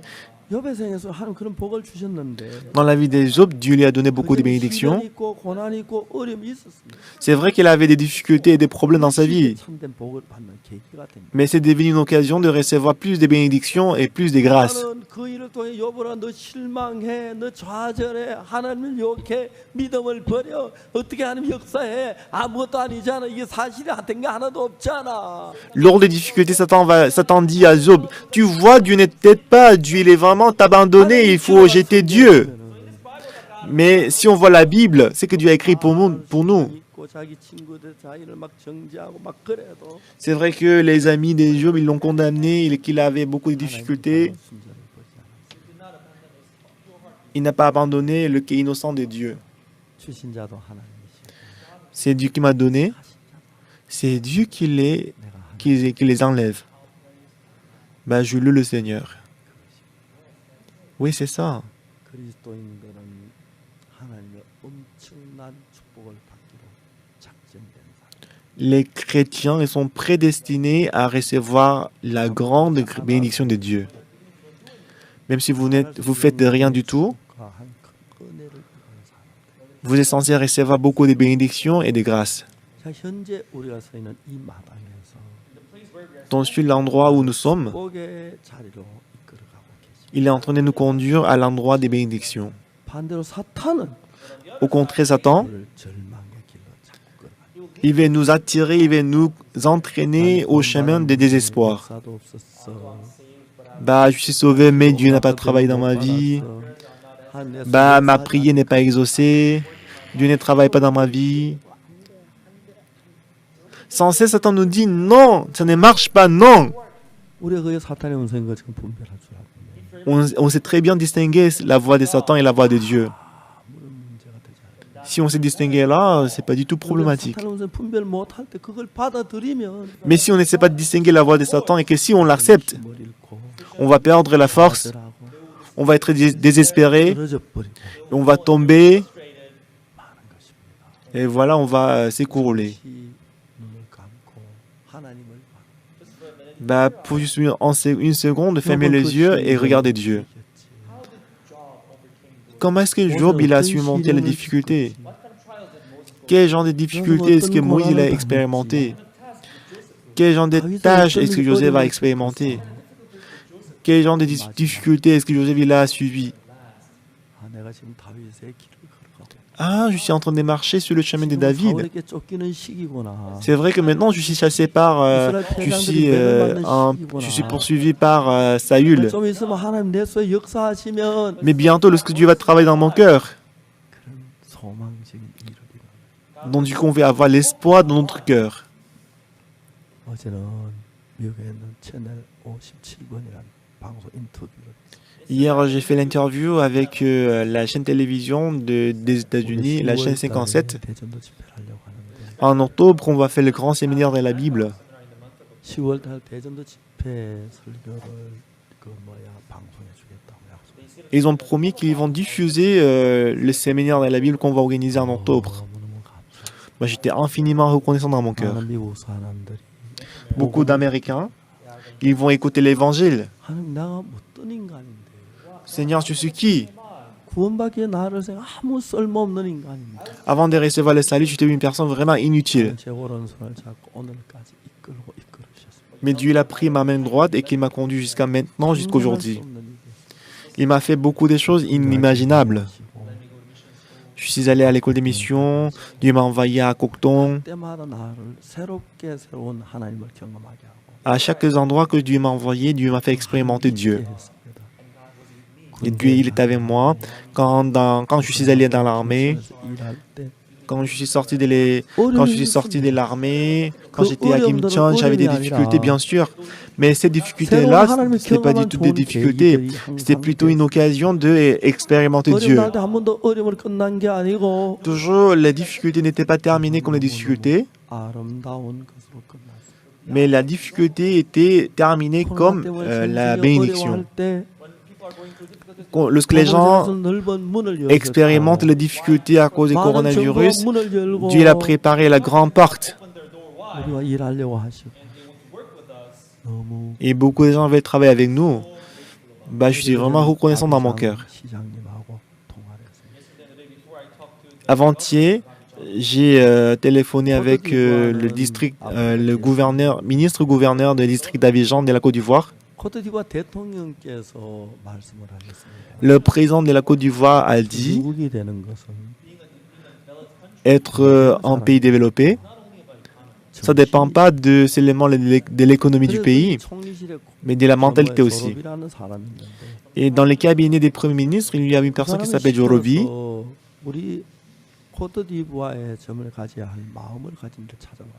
욥의 생에서 하나님 그런 복을 주셨는데 Dans la vie de Job, Dieu lui a donné beaucoup de bénédictions. 시련이 있고 고난이 있고 어려움이 있었습니다. C'est vrai qu'il avait des difficultés et des problèmes dans sa vie. 참된 복을 받는 계기가 됩니다. Mais c'est devenu une occasion de recevoir plus de bénédictions et plus de grâces. 나는 그 일을 통해 욥으로 너 실망해, 너 좌절해, 하나님을 욕해, 믿음을 버려, 어떻게 하나님 역사해, 아무것도 아니잖아. 이게 사실이 된 게 하나도 없잖아. Lors des difficultés, Satan dit à Job, tu vois, Dieu n'est peut-être pas, Dieu il est vraiment abandonné, il faut jeter Dieu. Mais si on voit la Bible, c'est que Dieu a écrit pour nous. 믿고 자기 친구들 자기를 막 정죄하고 막 그래도 C'est vrai que les amis de Job, ils l'ont condamné, qu'il avait beaucoup de difficultés. 순전히 보지 않았어요. Il n'a pas abandonné le qui est innocent de Dieu. 주신 자도 하나님이시고 C'est Dieu qui m'a donné, 하신 자도 c'est Dieu qui 내가 하나님 les enlève. Bah, je loue le Seigneur. Oui, c'est ça. 그리스도인들은 하나님의 엄청난 축복을 받기로 작정된 사람. Les chrétiens, ils sont prédestinés à recevoir la grande bénédiction de Dieu. Même si vous faites de rien du tout, 한 큰 은혜를 받는 사람. vous êtes censé recevoir beaucoup de bénédictions et de grâces. 자, 현재 우리가 서 있는 이 마당에서 Dans l'endroit où nous sommes, 복의 자리로 이끌어가고 계십니다. il est en train de nous conduire à l'endroit des bénédictions. 반대로 사탄은 Au contraire, Satan, 우리를 절망의 길로 자꾸 끌어가요. il veut nous attirer, il veut nous entraîner au chemin des désespoirs. 역사도 없었어. Bah, je suis sauvé, mais Dieu n'a pas travaillé dans ma vie. Bah, ma prière n'est pas exaucée. Dieu ne travaille pas dans ma vie. Sans cesse, Satan nous dit non, ça ne marche pas, non. 우리가 그게 사탄의 음성인 거 지금 분별할 줄 알고 On sait très bien distinguer la voix de Satan et la voix de Dieu. 아무런 문제가 되지 않아요. Si on sait distinguer là, c'est pas du tout problématique. 사탄의 음성 분별 못할 때 그걸 받아들이면 Mais si on ne sait pas distinguer la voix de Satan et que si on l'accepte, 힘을 잃고 on va perdre la force, 좌절하고 on va être désespéré, 떨어져 버리고 on va tomber, 마는 것입니다. et voilà, on va s'écrouler. 다시 눈을 감고 하나님을 바라보고 Bah, pour juste une seconde, fermer les yeux et regarder Dieu. Comment est-ce que Job il a surmonté les difficultés? Quel genre de difficultés est-ce que Moïse il a expérimenté? Quel genre de tâches est-ce que Joseph a expérimenté? Quel genre de difficultés est-ce que Joseph il a suivi? 아, 내가 지금 다윗의 길을 걸어가고 Ah, je suis en train de marcher sur le chemin de David. 사울에게 쫓기는 시기구나. C'est vrai que maintenant je suis chassé par, je suis poursuivi par Saül. 좀 있으면 하나님 내 속에 역사하시면 Mais bientôt, lorsque Dieu va travailler dans mon cœur, 그런 소망적인 일을 이루는 donc du coup on va avoir l'espoir dans notre cœur. 어제는 미국에 있는 채널 57번이라는 방송 인터뷰를 Hier, j'ai fait l'interview avec la chaîne télévision des États-Unis, la chaîne 57. 대전도 집회를 하려고 하는데 En octobre, on va faire le grand séminaire de la Bible. 10월달 대전도 집회 설교를 방송해 주겠다고 약속. Ils ont promis qu'ils vont diffuser le séminaire de la Bible qu'on va organiser en octobre. 너무너무 감사해요. Moi, j'étais infiniment reconnaissant dans mon cœur. 많은 미국 사람들이 Beaucoup d'Américains, ils vont écouter l'évangile. 하나님 내가 어떤 인간인데 Seigneur, je suis qui? 구원받기에 나를 생각 아무 쓸모없는 인간입니다. Avant de recevoir le salut, j'étais une personne vraiment inutile. 제 오른손을 잡고 오늘까지 이끌고 이끌으셨습니다. Mais Dieu a pris ma main droite et qu'il m'a conduit jusqu'à maintenant, jusqu'aujourd'hui. Il m'a fait beaucoup de choses inimaginables. Je suis allé à l'école des missions, Dieu m'a envoyé à Cocton. 때마다 나를 새롭게 새로운 하나님을 경험하게 하고 À chaque endroit que Dieu m'a envoyé, Dieu m'a fait expérimenter Dieu. Et Dieu, il est avec moi. Quand je suis allé dans l'armée, quand je suis sorti de l'armée, quand j'étais à Kim Chon, j'avais des difficultés, bien sûr. Mais ces difficultés-là, ce n'était pas du tout des difficultés. C'était plutôt une occasion d'expérimenter Dieu. 어려운 한 번도 어려움을 끝난 게 아니고 Toujours, les difficultés n'étaient pas terminées comme les difficultés, 아름다운 것으로 끝났어요. mais la difficulté était terminée comme la bénédiction. Lorsque les gens expérimentent les difficultés à cause du coronavirus, Dieu a préparé la grande porte. 우리와 일하려고 하시고 너무 Et beaucoup de gens veulent travailler avec nous. Bah, je suis vraiment reconnaissant dans mon cœur. 시장님하고 통화를 했습니다. Avant-hier, j'ai téléphoné avec ministre gouverneur du district d'Abidjan de la Côte d'Ivoire. 코트디부아 대통령께서 말씀을 하셨습니다. Le président de la Côte d'Ivoire a dit 미국이 되는 것은 être un pays développé, ça ne dépend pas seulement de l'économie du pays, mais de la mentalité aussi. Et dans les cabinets des premiers ministres, il y a une personne qui s'appelle Jorobi. 우리 코트디부아에 점을 가져야 할 마음을 가진 데 찾아와.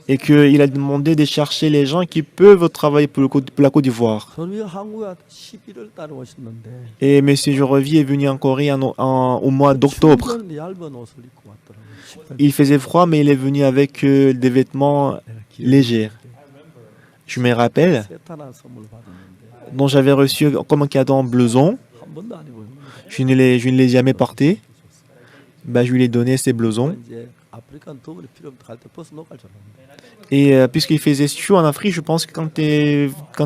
Et qu'il a demandé de chercher les gens qui peuvent travailler pour la Côte d'Ivoire. 저는 한국에 11월 달에 오셨는데 Et M. Jorobi est venu en Corée au mois d'octobre. 얇은 옷을 입고 왔더라고요. Il faisait froid, mais il est venu avec des vêtements légers. Je me rappelle, 세타나 선물 받았는데 dont j'avais reçu comme un cadeau un blouson. 한 번도 안 입어요. Je ne l'ai jamais porté. Bah, je lui ai donné ces blousons. 이제 아프리카 더블이 필요 없다 갈때 버스 놓을 줄 알았는데 Et puisqu'il faisait chaud en Afrique, je pense que quand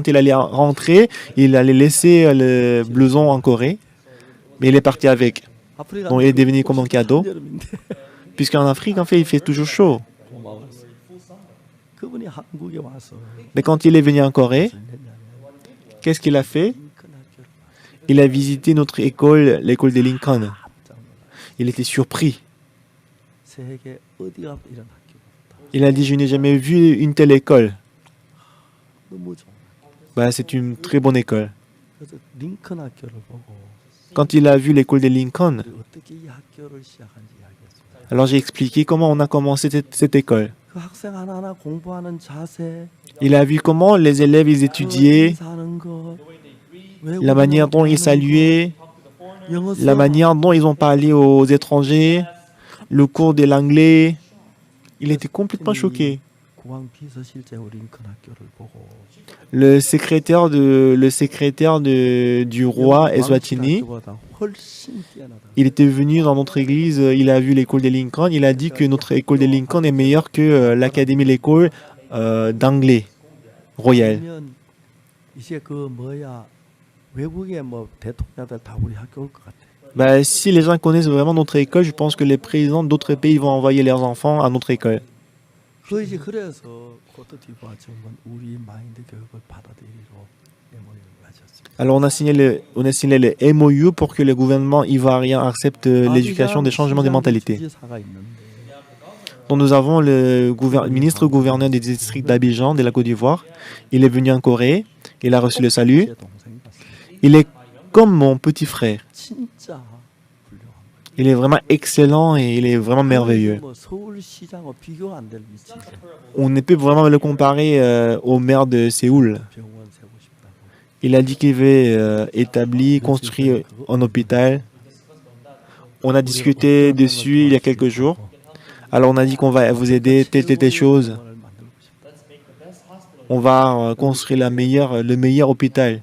il allait rentrer, il allait laisser le blouson en Corée. Mais il est parti avec. 아프리카 Donc il est devenu comme un cadeau. 여름인데 Puisqu'en Afrique, en fait, il fait toujours chaud. 고마웠어요. 그분이 한국에 와서 Mais quand il est venu en Corée, qu'est-ce qu'il a fait? 큰 학교를 Il a visité notre école, l'école de Lincoln. 깜짝 놀랐어요. Il était surpris. 세계 어디가 이런 학교가 없다. Il a dit, je n'ai jamais vu une telle école. 너무 좋아. Bah, c'est une très bonne école. 그래서 링컨 학교를 보고 Quand il a vu l'école de Lincoln, 우리 어떻게 이 학교를 시작한지 이야기했어요. alors j'ai expliqué comment on a commencé cette école. 그 학생 하나하나 공부하는 자세, Il a vu comment les élèves ils étudiaient, 사는 것, la manière dont ils saluaient, 영어 la manière dont ils ont parlé aux étrangers, le cours de l'anglais. Il était complètement choqué. 국왕 비서실장 링컨 학교를 보고 Le secrétaire du roi Eswatini, 학교보다 훨씬 뛰어나다. il était venu dans notre église, il a vu l'école de Lincoln, il a dit que notre école de Lincoln est meilleure que l'académie, l'école d'anglais royal. 그러면 이제 그 뭐야 외국의 뭐 대통령들 다 우리 학교 올 것 같아. Bah, si les gens connaissent vraiment notre école, je pense que les présidents d'autres pays vont envoyer leurs enfants à notre école. 그 이제 그래서 코트디부아 정부는 우리 마인드 교육을 받아들이고 MOU를 마쳤습니다. Alors on a signé le MOU pour que le gouvernement ivoirien accepte l'éducation des changements de mentalité. 지사가 있는데 Donc nous avons le ministre gouverneur du district d'Abidjan de la Côte d'Ivoire. Il est venu en Corée, il a reçu le salut. 제 동생 같습니다. Il est comme mon petit frère. 진짜 훌륭한 거예요. Il est vraiment excellent et il est vraiment merveilleux. 뭐 서울시장과 비교가 안 될 위치죠. On ne peut vraiment le comparer au maire de Séoul. 병원 세고 싶다고. Il a dit qu'il veut établir, construire un hôpital. On a discuté dessus il y a quelques jours. Alors on a dit qu'on va vous aider, telle chose. 병원을 만들고 싶다. On va construire le meilleur hôpital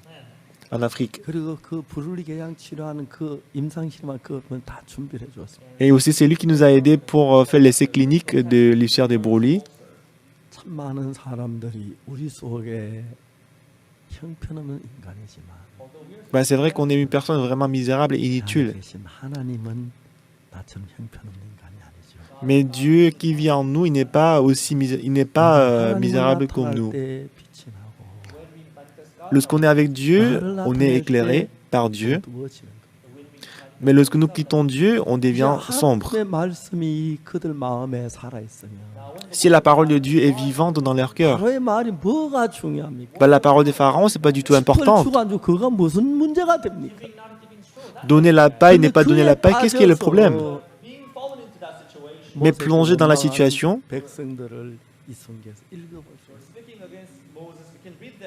en Afrique. 그리고 그 브룰리 궤양 치료하는 그 임상실만 그걸 다 준비를 해줬습니다. Et aussi c'est lui qui nous a aidés pour faire l'essai clinique de l'ulcère de Broglie. 참 많은 사람들이 우리 속에 형편없는 인간이지만 Ben, c'est vrai qu'on est une personne vraiment misérable et inutile. 계신 하나님은 나처럼 형편없는 인간이 아니죠. Mais Dieu qui vit en nous, il n'est pas aussi misérable comme nous. 때 빛이 나고 Lorsqu'on est avec Dieu, on est éclairé par Dieu. 어두워지는 거. Mais lorsque nous quittons Dieu, on devient sombre. 하나님의 말씀이 그들 마음에 살아 있으면 Si la parole de Dieu est vivante dans leur cœur, 바로의 말이 뭐가 중요합니까? ben, la parole des pharaons, c'est pas du tout important. 주고 안 주고 그가 무슨 문제가 됩니까? Donner la paille n'est pas donner la paille, qu'est-ce qui est le problème? Mais plonger dans la situation, 백성들을 이성계에서 읽어보세요.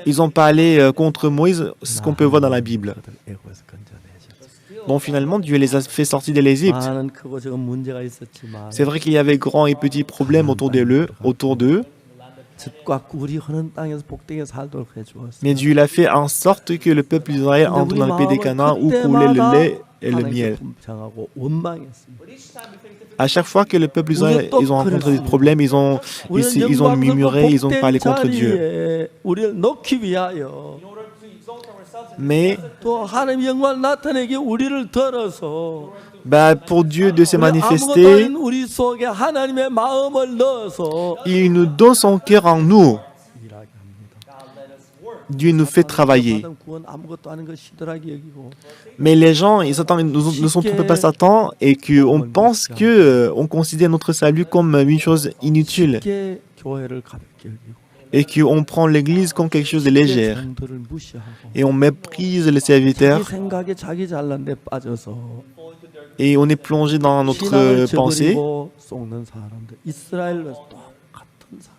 ils ont parlé contre Moïse, ce qu'on peut voir dans la Bible. 그들 애고에서 건져내셨죠. Bon, finalement, Dieu les a fait sortir de l'Égypte. 많은 크고 작은 문제가 있었지만 C'est vrai qu'il y avait grands et petits problèmes autour d'eux, 즙과 꿀이 흐르는 땅에서 복되게 살도록 해주었어요. mais Dieu l'a fait en sorte que le peuple d'Israël entre dans le pays des Canaan où coulait le lait et le miel. 분평하고 원망했습니다. À chaque fois que le peuple d'Israël ils ont rencontré des problèmes, ils ont murmuré, ils ont parlé contre Dieu. 우리를 놓기 위하여 Mais 또 하나님 영광을 나타내기 우리를 들어서 bah, pour Dieu de se 우리 아무것도 manifester, 아닌 우리 속에 하나님의 마음을 넣어서 il nous donne son cœur en nous. 일하게 합니다. Dieu nous fait travailler. 사람 구원 아무것도 아닌 것 시들하게 여기고 Mais les gens, ils ne sont trompés pas Satan et qu'on pense que on considère notre salut comme une chose inutile 쉽게 교회를 가볍게 여기고 et qu'on prend l'église comme quelque chose de léger 성도를 무시하고 et on méprise les 자기 serviteurs 생각에 자기 잘난 데 빠져서 et on est plongé dans notre 신앙을 pensée. 저버리고 속는 사람들 이스라엘로 똑같은 사람.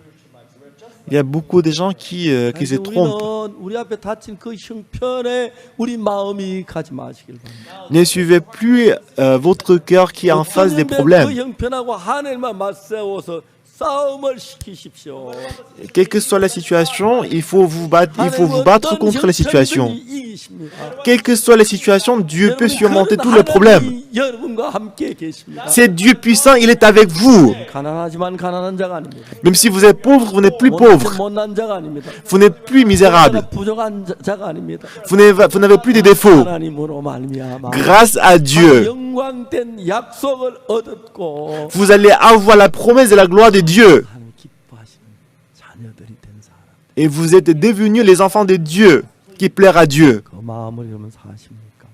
Il y a beaucoup de gens qui se trompent. 우리는 우리 앞에 닫힌 그 형편에 우리 마음이 가지 마시길 바랍니다. Ne suivez plus votre cœur qui est en face des 그 problèmes. 형편하고 하늘만 맞세워서 싸움을 시키십시오. Quelle que soit la situation, il faut vous battre contre la situation. Quelle que soit la situation, Dieu peut surmonter tous les problèmes. 여러분과 함께 계십니다. C'est Dieu puissant, il est avec vous. 가난하지만 가난한 자가 아닙니다. Même si vous êtes pauvre, vous n'êtes plus pauvre. 못난 자가 아닙니다. Vous n'êtes plus misérable. 부족한 자가 아닙니다. Vous n'avez plus de défauts. 하나님으로 말미암아 Grâce à Dieu, 영광된 약속을 얻었고 vous allez avoir la promesse de la gloire de Dieu. 하나님 기뻐하시는 자녀들이 된 사람. Et vous êtes devenus les enfants de Dieu, qui plairent à Dieu. 그 마음을 그러면 사십니까?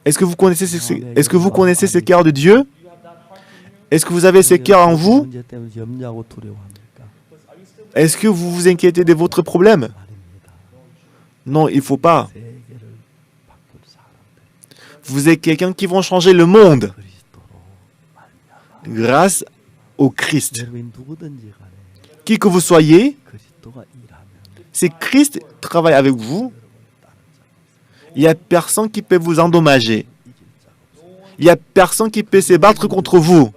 Est-ce que vous connaissez ce cœur de Dieu? Est-ce que vous avez ce cœur en vous? 문제 때문에 염려하고 두려워합니까? Est-ce que vous vous inquiétez de votre problème? 아닙니다. Non, il ne faut pas. 세계를 바꿀 사람들 Vous êtes quelqu'un qui va changer le monde 그리스도로 말미암아. grâce au Christ. 여러분 누구든지 간에 Qui que vous soyez, 그리스도가 일하면 si Christ travaille avec vous, il n'y a personne qui peut vous endommager. Il n'y a personne qui peut se battre contre vous.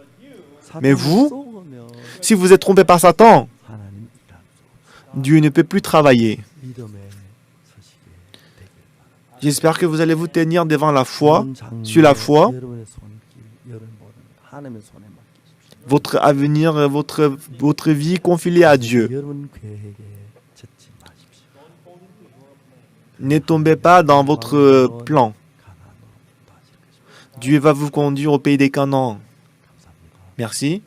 Mais vous, 쏘면 si vous êtes trompé par Satan, 하나님 일하소서. Dieu ne peut plus travailler. 믿음의 서식에 되길 바랍니다. J'espère que vous allez vous tenir devant la foi, 온 장래 sur la foi, 여러분의 손길, 여러분 모든 하나님의 손에 맡기십시오. votre avenir, votre vie confiée à Dieu. 여러분 계획에 젖지 마십시오. Ne tombez pas dans votre plan. 가난으로 빠질 것입니다. Dieu va vous conduire au pays des Canaan. 감사합니다. Merci.